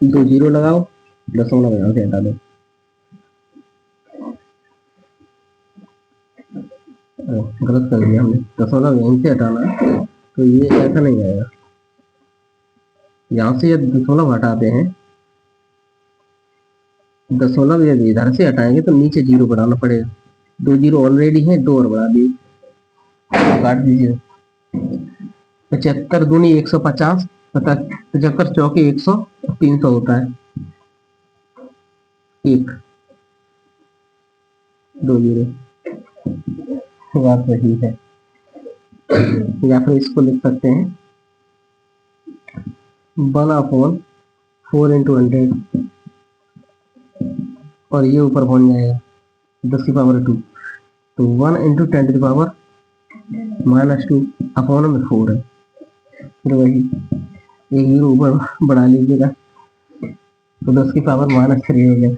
S1: 2 0 लगाओ, 10 वाला यहाँ से हटा दो, गलत कर दिया हमने, 10 वाला यहीं से हटाना है, तो ये ऐसा नहीं आएगा। यहाँ से यदि दशमलव हटाते हैं, दशमलव यदि इधर से हटाएंगे तो नीचे 0 बढ़ाना पड़ेगा, 2 0 ऑलरेडी है, 2 और बढ़ा दिए, काट दीजिए। 75 दूनी 150, 75 चौके 100, 300 होता है, 1 2 0, बात वही है। या फिर इसको लिख सकते हैं 1/4 इंटू 100 और ये ऊपर पहुंच जाएगा 10 की पावर 2, तो 1 इंटू 10 की पावर -2 अपॉन में 4 है। फिर वही एक 0 ऊपर बढ़ा लीजिएगा तो 10 की पावर -3 हो गया,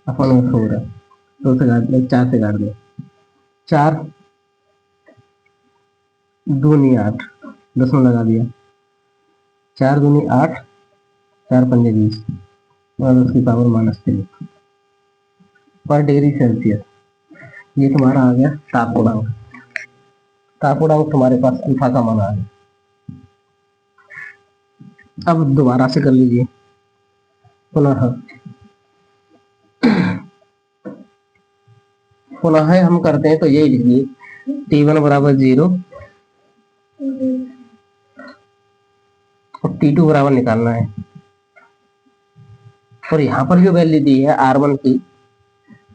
S1: अपॉन में 4 है, 2 से काट दे, 4 से काट दे, 4 दूनी 8, 10 में लगा दिया, 4 दूनी 8, 4 पंजे 20 और उसकी पावर -3 पर डिग्री सेल्सियस। ये तुम्हारा आ गया ताप गुणांक। ताप गुणांक तुम्हारे पास अल्फा का मान आ गया। अब दोबारा से कर लीजिए पुनः हम करते हैं, तो यही लिखिए T1 बराबर 0 और T2 बराबर निकालना है, और यहाँ पर जो वैल्यू दी है R1 की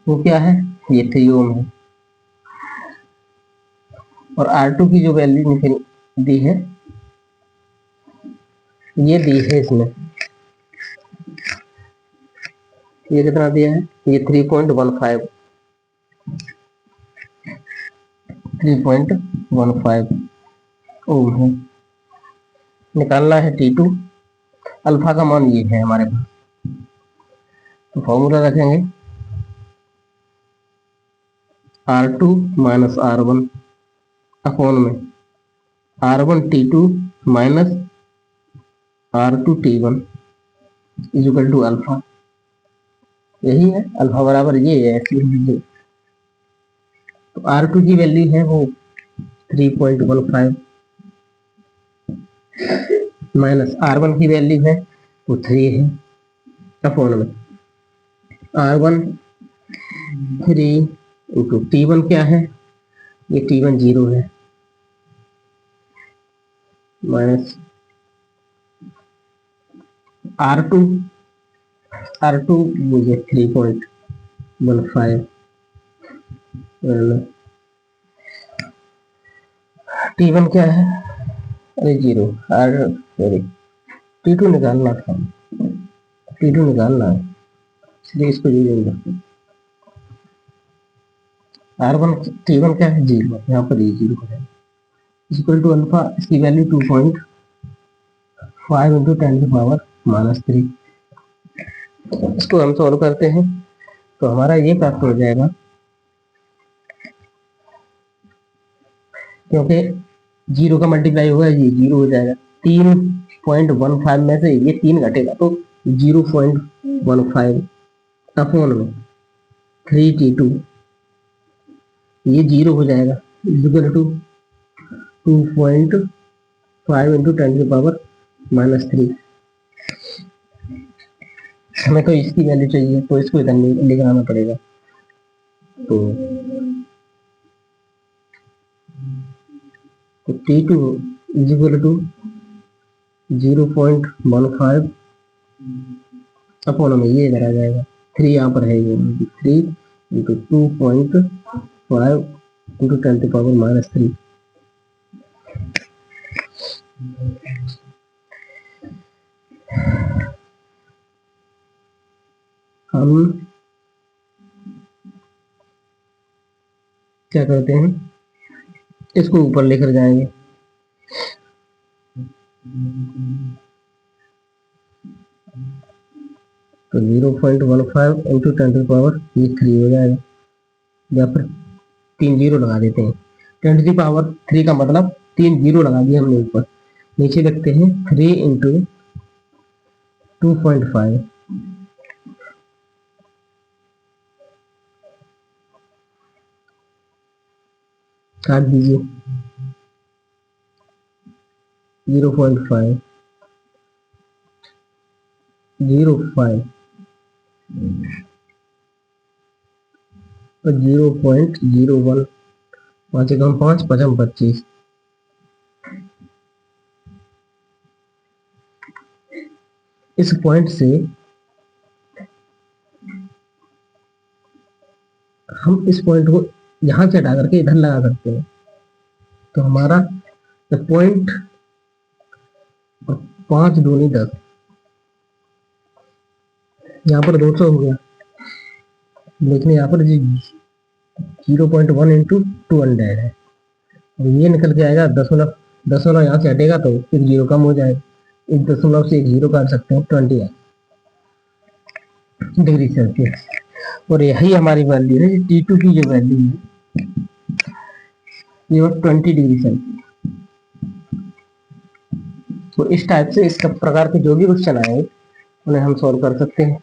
S1: वो क्या है, ये 3 ओम है, और R2 की जो वैल्यू दी है ये दी है इसमें, ये कितना दिया है, ये 3.15 ओम है। निकालना है T2, अल्फा का मान ये है हमारे पास, तो फॉर्मूला रखेंगे R2 माइनस R1 अपॉन में R1T2 minus R2T1 is equal to alpha. यही है अल्फा बराबर ये है एक्चुअली। तो R2 की वैल्यू है वो 3.15 माइनस R1 की वैल्यू है वो 3 है अपॉन में R1 3 इंटू T1 क्या है, ये T1 0 है माइनस R2 मुझे 3.15 T1 क्या है, अरे 0 सॉरी T2 निकालना था, T2 निकालना है इसलिए इसको 0 रखते। R1 T1 क्या है 0, यहाँ पर ये 0 हो जाएगा इक्वल टू अल्फा। इसकी वैल्यू 2.5 इंटू 10⁻³ इसको हम सॉल्व करते हैं तो हमारा ये प्राप्त हो जाएगा, क्योंकि 0 का मल्टीप्लाई होगा ये 0 हो जाएगा। 3.15 में से ये 3 घटेगा तो 0.15 अपॉन में 3T2 ये 0 हो जाएगा इक्वल टू 2.5 इंटू 10⁻³ हमें तो इसकी वैल्यू चाहिए तो इसको इधर लेकर आना पड़ेगा। तो T2 is equal to 0.15 upon में ये इधर आ जाएगा 3 यहाँ पर है, ये 3 इंटू 2.5 इंटू 10⁻³ हम क्या करते हैं इसको ऊपर लेकर जाएंगे तो 0.15 इंटू 10⁻³ हो जाएगा। यहाँ पर 3 0 लगा देते हैं, 10⁻³ का मतलब 3 0 लगा दिए हमने ऊपर, नीचे लिखते हैं 3 इंटू 2.5 काट दीजिए 0.5 0.5 और 0.01 5 एकम 5 5 25 इस पॉइंट से हम इस पॉइंट को यहाँ से हटा करके इधर लगा सकते हैं तो हमारा पॉइंट 5 दूनी 10 यहाँ पर 200 हो गया, लेकिन यहाँ पर 0.1 इंटू 200 है और ये निकल के आएगा दशमलव यहाँ से हटेगा तो फिर 0 कम हो जाएगा, इस दशमलव से 0 काट सकते हैं 20 डिग्री सेल्सियस। और यही हमारी वैल्यू है T2 की जो वैल्यू है ये 20 डिग्री सेल्सियस। तो इस टाइप से इस प्रकार के जो भी क्वेश्चन आए उन्हें हम सॉल्व कर सकते हैं।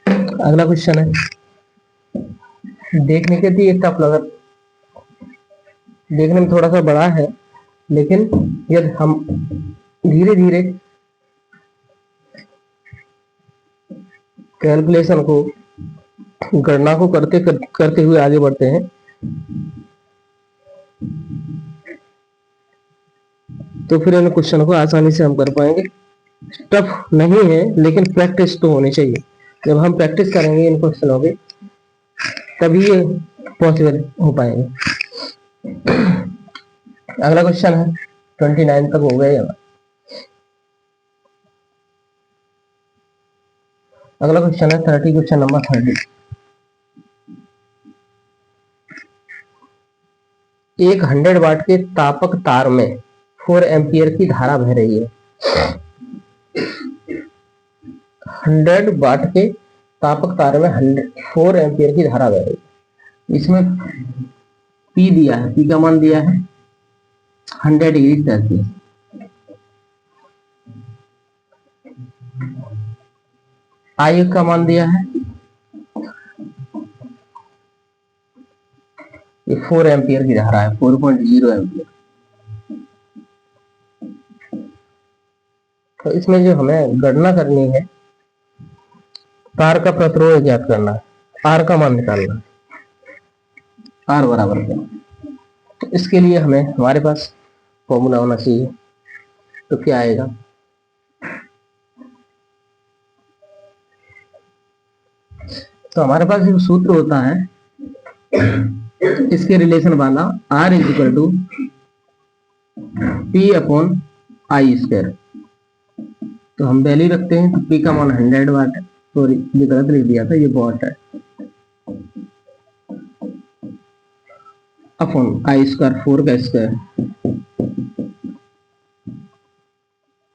S1: अगला क्वेश्चन है, देखने के लिए टफ लगा, देखने में थोड़ा सा बड़ा है, लेकिन यदि हम धीरे धीरे कैलकुलेशन को गणना को करते हुए आगे बढ़ते हैं तो फिर इन क्वेश्चन को आसानी से हम कर पाएंगे। टफ नहीं है लेकिन प्रैक्टिस तो होनी चाहिए, जब हम प्रैक्टिस करेंगे इन क्वेश्चनों की तभी ये पॉसिबल हो पाएंगे। अगला क्वेश्चन है 29 तक हो गए। अगला क्वेश्चन है 30, क्वेश्चन नंबर 30। एक 100 वाट के तापक तार में 4 एम्पियर की धारा बह रही है। 100 वाट के तापक तार में 4 एम्पियर की धारा बह रही है। इसमें पी दिया है, पी का मान दिया है 100 डिग्री सेल्सियस। आई का मान दिया है ये 4 एम्पियर की धारा है, 4.0 एम्पियर। तो इसमें जो हमें गणना करनी है, तार का प्रतिरोध ज्ञात करना है, आर का मान निकालना है, आर बराबर क्या। तो इसके लिए हमें हमारे पास फॉर्मूला होना चाहिए। तो क्या आएगा, तो हमारे पास एक सूत्र होता है इसके रिलेशन वाला, R is equal to P upon I square. तो हम वैल्यू रखते हैं, तो पी का मान 100 वाट है, सॉरी ये गलत लिख दिया था, ये वॉट है, अपॉन आई स्क्वायर 4 का स्क्वायर,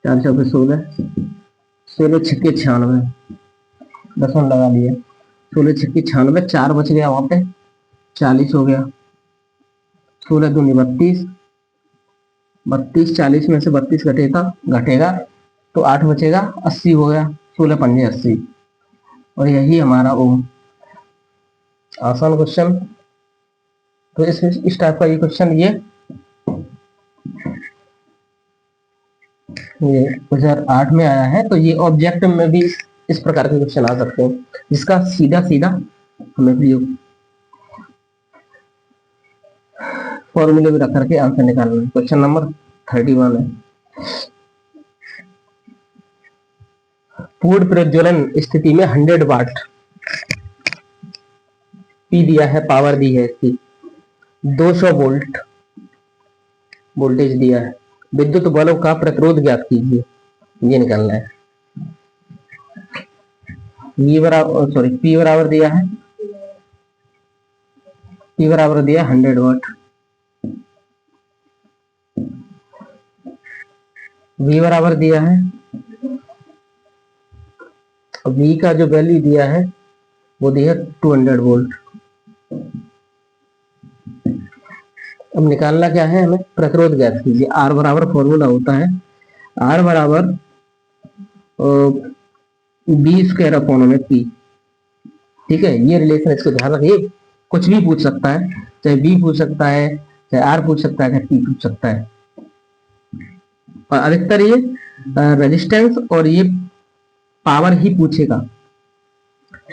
S1: 4 चौके 16, 16 छक्के 96, 10 लगा लिया, 16 छक्के 96, 4 बच गया वहां पे, 40 हो गया, 16 दूनी 32, 32 40 में से 32 घटेगा तो 8 बचेगा, 80 हो गया, 16 पंजे 80। और यही हमारा ओम। आसान क्वेश्चन। तो इस टाइप का ये क्वेश्चन ये 2008 में आया है। तो ये ऑब्जेक्ट में भी इस प्रकार के क्वेश्चन आ सकते हैं, जिसका सीधा सीधा हमें प्रयोग फॉर्मूले भी रख करके आंसर निकालना है। क्वेश्चन नंबर 31 है, पूर्ण प्रज्वलन स्थिति में 100 वाट पी दिया है, पावर दी है इसकी 200 वोल्ट वोल्टेज दिया है, विद्युत बलों का प्रतिरोध ज्ञात कीजिए, ये निकालना है। पी बराबर दिया है, पी बराबर दिया 100 वाट, वी बराबर दिया है, वी का जो वैल्यू दिया है वो दिया 200 वोल्ट। अब निकालना क्या है हमें, प्रतिरोध ज्ञात कीजिए। आर बराबर फॉर्मूला होता है, आर बराबर बी स्क्वायर अपॉन में पी। ठीक है, ये रिलेशन इसको ध्यान रखिए, कुछ भी पूछ सकता है, चाहे बी पूछ सकता है, चाहे आर पूछ सकता है, चाहे पी पूछ सकता है। और अधिकतर ये रेजिस्टेंस और ये पावर ही पूछेगा,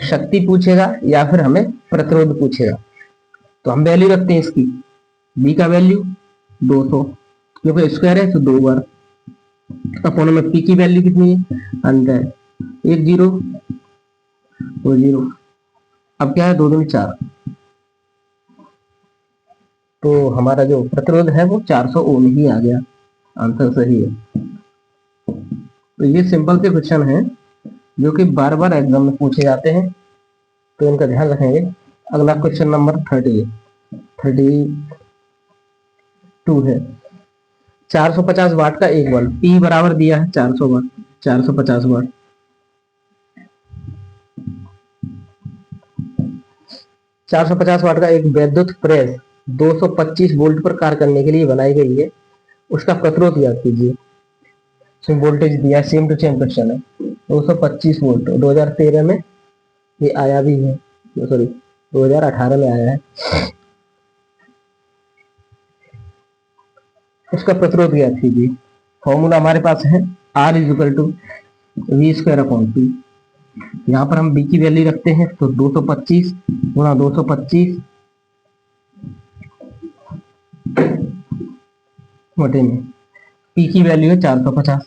S1: शक्ति पूछेगा या फिर हमें प्रतिरोध पूछेगा। तो हम वैल्यू रखते हैं इसकी, बी का वैल्यू 200, क्योंकि स्क्वायर है तो 2 बार, अपॉन में पी की वैल्यू कितनी है 100, 1 0 2 0, अब क्या है 2 दूनी 4, तो हमारा जो प्रतिरोध है वो 400 ओम ही आ गया, आंसर सही है। तो ये सिंपल से क्वेश्चन है जो कि बार बार एग्जाम में पूछे जाते हैं, तो इनका ध्यान रखेंगे। अगला क्वेश्चन नंबर 32 है, 450 वाट का एक बल्ब, पी बराबर दिया है 400 वाट, 450 वाट, 450 वाट का एक वैद्युत प्रेस 225 वोल्ट पर कार्य करने के लिए बनाई गई है, उसका प्रतिरोध याद कीजिए। वोल्टेज दिया, सेम टू सेम क्वेश्चन है, 225 वोल्ट, 2013 में ये आया भी है, सॉरी 2018 में आया है। उसका प्रतिरोध ज्ञात कीजिए। फॉर्मूला हमारे पास है R is equal to V square upon P. यहाँ पर हम बी की वैल्यू रखते हैं, तो 225 गुणा 225 बटे में पी की वैल्यू है 450,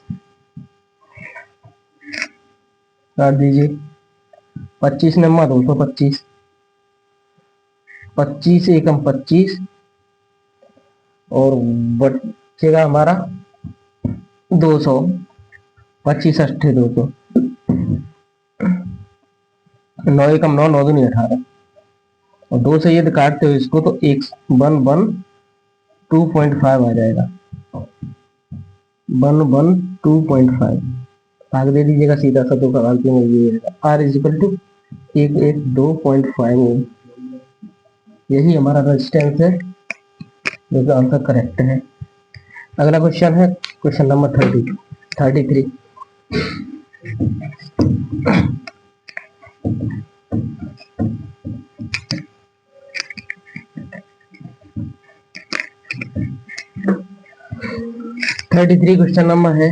S1: काट दीजिए, 25 नम्मा 225, 25 एकम 25 और बचेगा हमारा 200, 25 अट्ठे 200, 9 एकम 9, 9 दूनी 18, और 2 से यदि काटते हो इसको तो 2.5 आ जाएगा, 2.5 भाग दे दीजिएगा सीधा सा, तो कालती में ये आर इज इक्वल टू 112.5 ओम। यही हमारा रेजिस्टेंस है जो कि आंसर करेक्ट है। अगला क्वेश्चन है क्वेश्चन नंबर 33। 33 क्वेश्चन नंबर है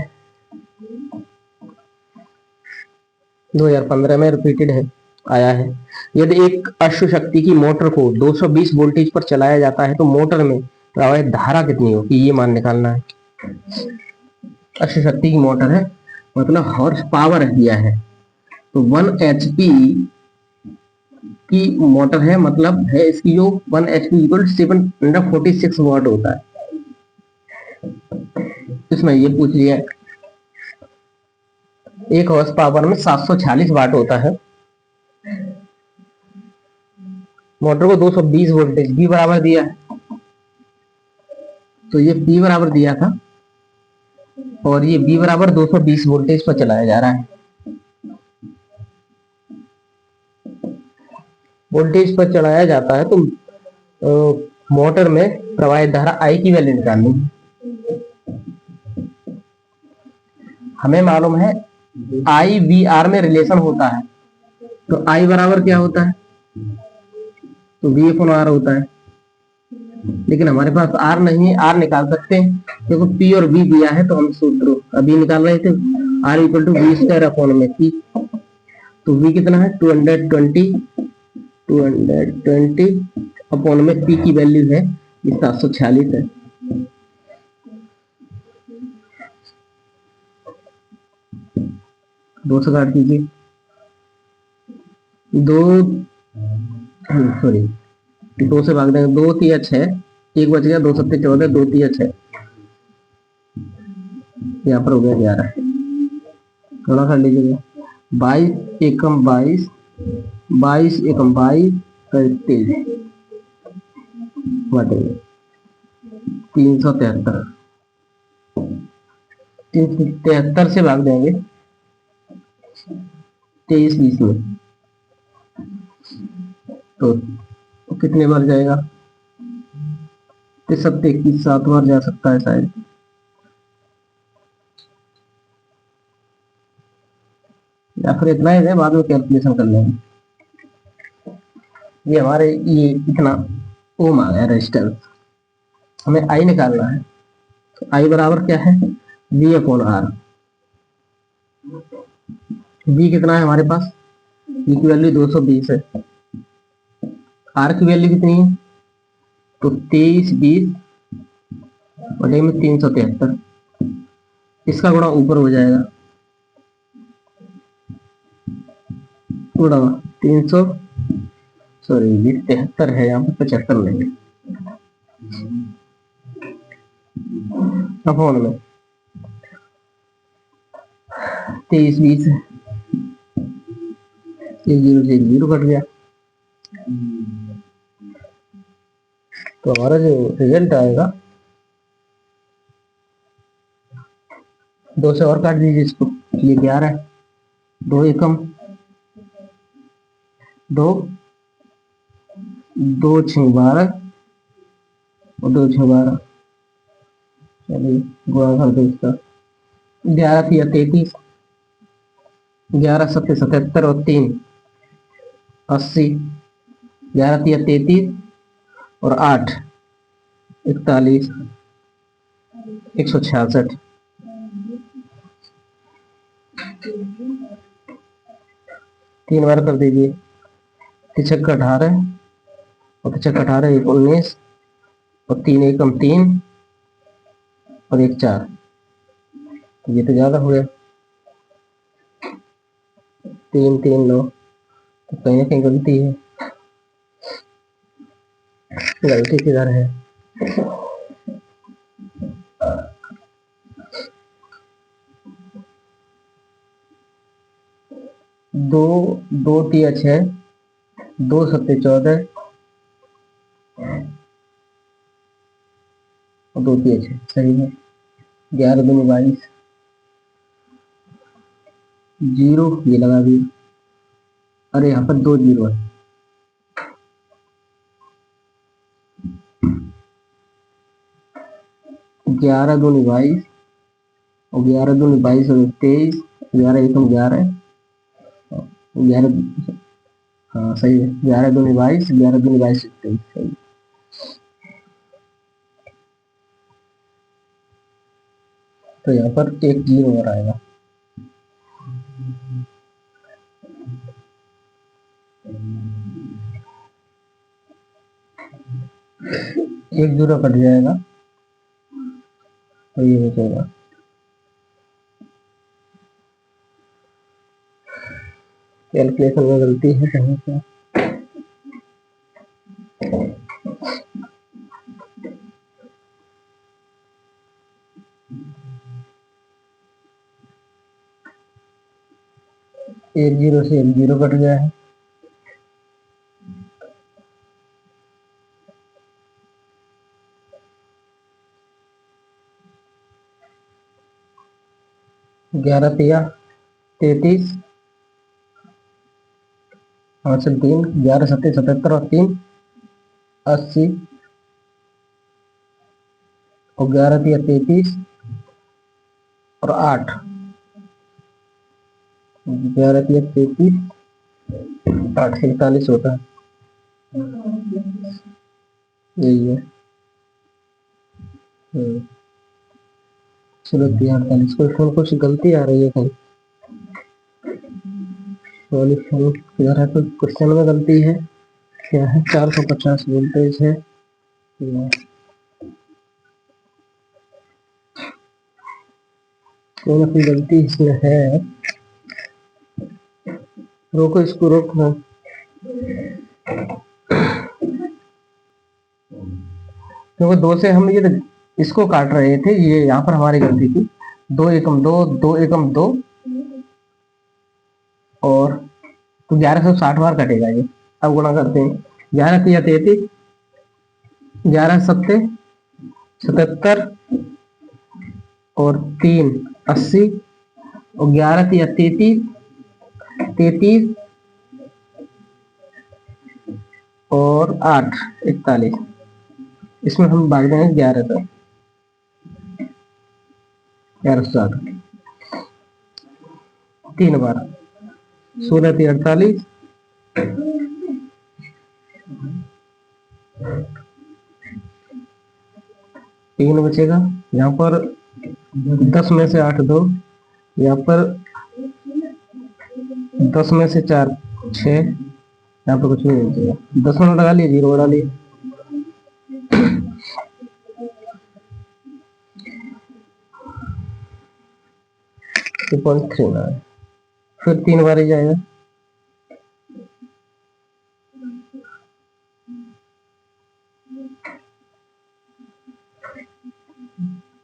S1: 2015 में रिपीटेड है, आया है। यदि एक अश्व शक्ति की मोटर को 220 वोल्टेज पर चलाया जाता है तो मोटर में प्रवाहित धारा कितनी होगी, ये मान निकालना है। अश्व शक्ति की मोटर है, मतलब हॉर्स पावर दिया है, तो 1 HP की मोटर है, मतलब है इसकी जो 1 HP इक्वल 746 वाट होता है। इसमें ये पूछ लिया है, एक हॉर्स पावर में 746 वाट होता है। मोटर को 220 वोल्टेज बी बराबर दिया है, तो ये बी बराबर दिया था और ये बी बराबर 220 वोल्टेज पर चलाया जा रहा है। वोल्टेज पर चलाया जाता है तो मोटर में प्रवाहित धारा आई की वैल्यू निकालनी है। हमें मालूम है आई वी आर में रिलेशन होता है, तो आई बराबर क्या होता है, तो वी अपॉन आर होता है। लेकिन हमारे पास आर नहीं है, आर निकाल सकते हैं क्योंकि पी और वी दिया है, तो हम सूत्र अभी निकाल रहे थे R equal to V square upon में पी। तो वी कितना है 220 अपॉन में पी की वैल्यू है 746 है। दो से काट दीजिए, दो से भाग देंगे, 2 3 6, एक बच गया, 2 7 14, 2 3 6, यहाँ पर हो गया 11, थोड़ा कर लीजिएगा, 22 एकम 22, 22 एकम 22, 23 बटे 373, 373 से भाग देंगे 23 20 में, तो कितने बार जाएगा, 21 7 बार जा सकता है शायद। या फिर इतना ही है, बाद में कैलकुलेशन कर लेंगे। ये हमारे ये इतना ओम आ गया रेजिस्टेंस, हमें आई निकालना है। तो आई बराबर क्या है वी अपॉन आर। वी कितना है हमारे पास, वी की वैल्यू 220 है, आर की वैल्यू कितनी है, तो 23 20 बटे में 373, इसका गुणा ऊपर हो जाएगा, गुणा 300 सॉरी 73 है, यहाँ पर 75 लेंगे अपॉन में 23 20, एक जीरो से एक जीरो कट गया, तो हमारा जो रिजल्ट आएगा, 2 से और काट दीजिए इसको, ये 11, 2 एकम 2, 2 6 12 और 2 6 12, चलिए गुणा कर दो इसका, 11 थी 33, 11 7 77 और 3 80, 11 थी 33 और 8 41 166, 3 बार कर दीजिए, 6 18 और 6 18 1 19 और 3 एकम 3 और 1 4, ये तो ज्यादा हो गया, 3 3 9, तो कहीं ना कहीं गलती है, गलती किधर है, 2 2 3 6, 2 7 14 और 2 3 6 सही है, 11 2 22, जीरो ये लगा दिया, अरे यहाँ पर 2 जीरो है, 2 11 दूनी 22, 11 दूनी 22 और 23, 11 एकम 11, 11, हाँ सही है, 11 दूनी 22, 11 दूनी 22 23, सही। तो यहाँ पर एक 0 और आएगा। एक 0 कट जाएगा तो ये बचेगा। कैलकुलेशन में गलती है कहीं से। एक 0 से एक 0 कट गया है। ग्यारह तिया 33, 5 से 3, 11 सत्ते 77 और 3 80, और 11 तिया 33 और 8, 11 तिया 33, 8 से 41 होता है, यही है। चलो 48, कोई कुछ गलती आ रही है कहीं, सॉल्यूशन किधर है? तो क्वेश्चन में गलती है क्या है? 450 वोल्टेज है, कोई ना कोई गलती इसमें है। रोको इसको, रोकना। क्योंकि 2 से हम ये इसको काट रहे थे, ये यहाँ पर हमारी गलती थी। 2 एकम 2, 2 एकम 2, और तो 1160 बार कटेगा ये। अब गुणा करते हैं, 11 तिया 33, 11 सत्ते 77 और 3 80, और 11 तिया 33, 33 और 8 41। इसमें हम भाग देंगे 11 से, 1160 3 बार, 16 तिया 48, 3 बचेगा। यहाँ पर 10 में से 8 2, यहाँ पर 10 में से 4 6, यहाँ पर कुछ भी नहीं बचेगा। 10 में लगा लिए, 0 बढ़ा लिए। फिर 3 बार ही जाएगा।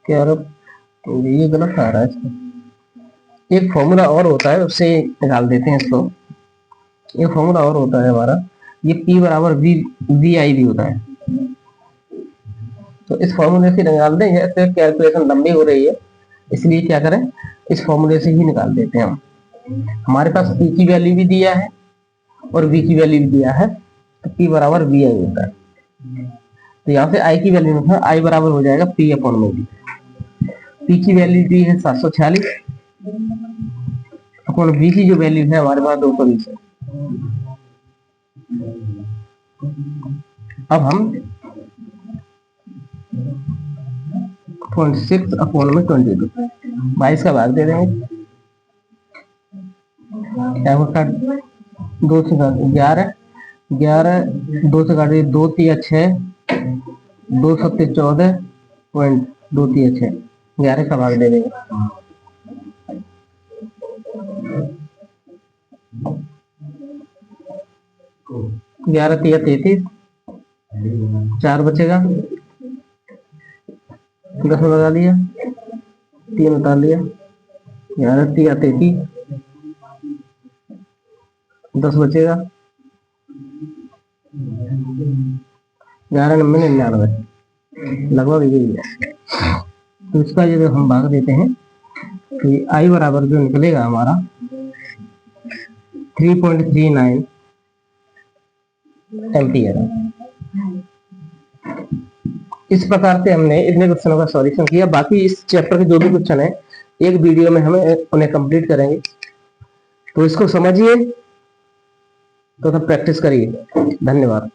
S1: क्या ये गलत आ रहा है इसमें। एक फॉर्मूला और होता है, उससे निकाल देते हैं इसको। एक फॉर्मूला और होता है हमारा, ये P बराबर वी आई भी होता है। तो इस फॉर्मूले से निकाल दें, तो कैलकुलेशन लंबी हो रही है, इसलिए क्या करें, इस फॉर्मूले से ही निकाल देते हैं हम। हमारे पास P की वैल्यू भी दिया है और V की वैल्यू भी दिया है, तो P बराबर वी आई होता है। तो यहाँ से I की वैल्यू में I बराबर हो जाएगा P अपॉन में V। P की वैल्यू दी है 746, अपॉन V की जो वैल्यू है हमारे पास 220 है। अब हम 0.6 अपॉन में 22, 22 का भाग दे देंगे, क्या होता है 2 से 11, 11 2 से काट 2 तिया 6, 2 सत्ते 14 पॉइंट 2 तिया 6, 11 का भाग दे देंगे। 11 तिया 33, 4 बचेगा, 10 में लगा लिया, 3 उतार लिया, 11 तिया 33, 10 बचेगा, 11 90 99, लगभग यही है। तो इसका ये हम भाग देते हैं, तो आई बराबर जो निकलेगा हमारा 3.39 एम्पियर। इस प्रकार से हमने इतने क्वेश्चनों का सॉल्यूशन किया। बाकी इस चैप्टर के जो भी क्वेश्चन है एक वीडियो में हमें उन्हें कंप्लीट करेंगे, तो इसको समझिए तो प्रैक्टिस करिए। धन्यवाद।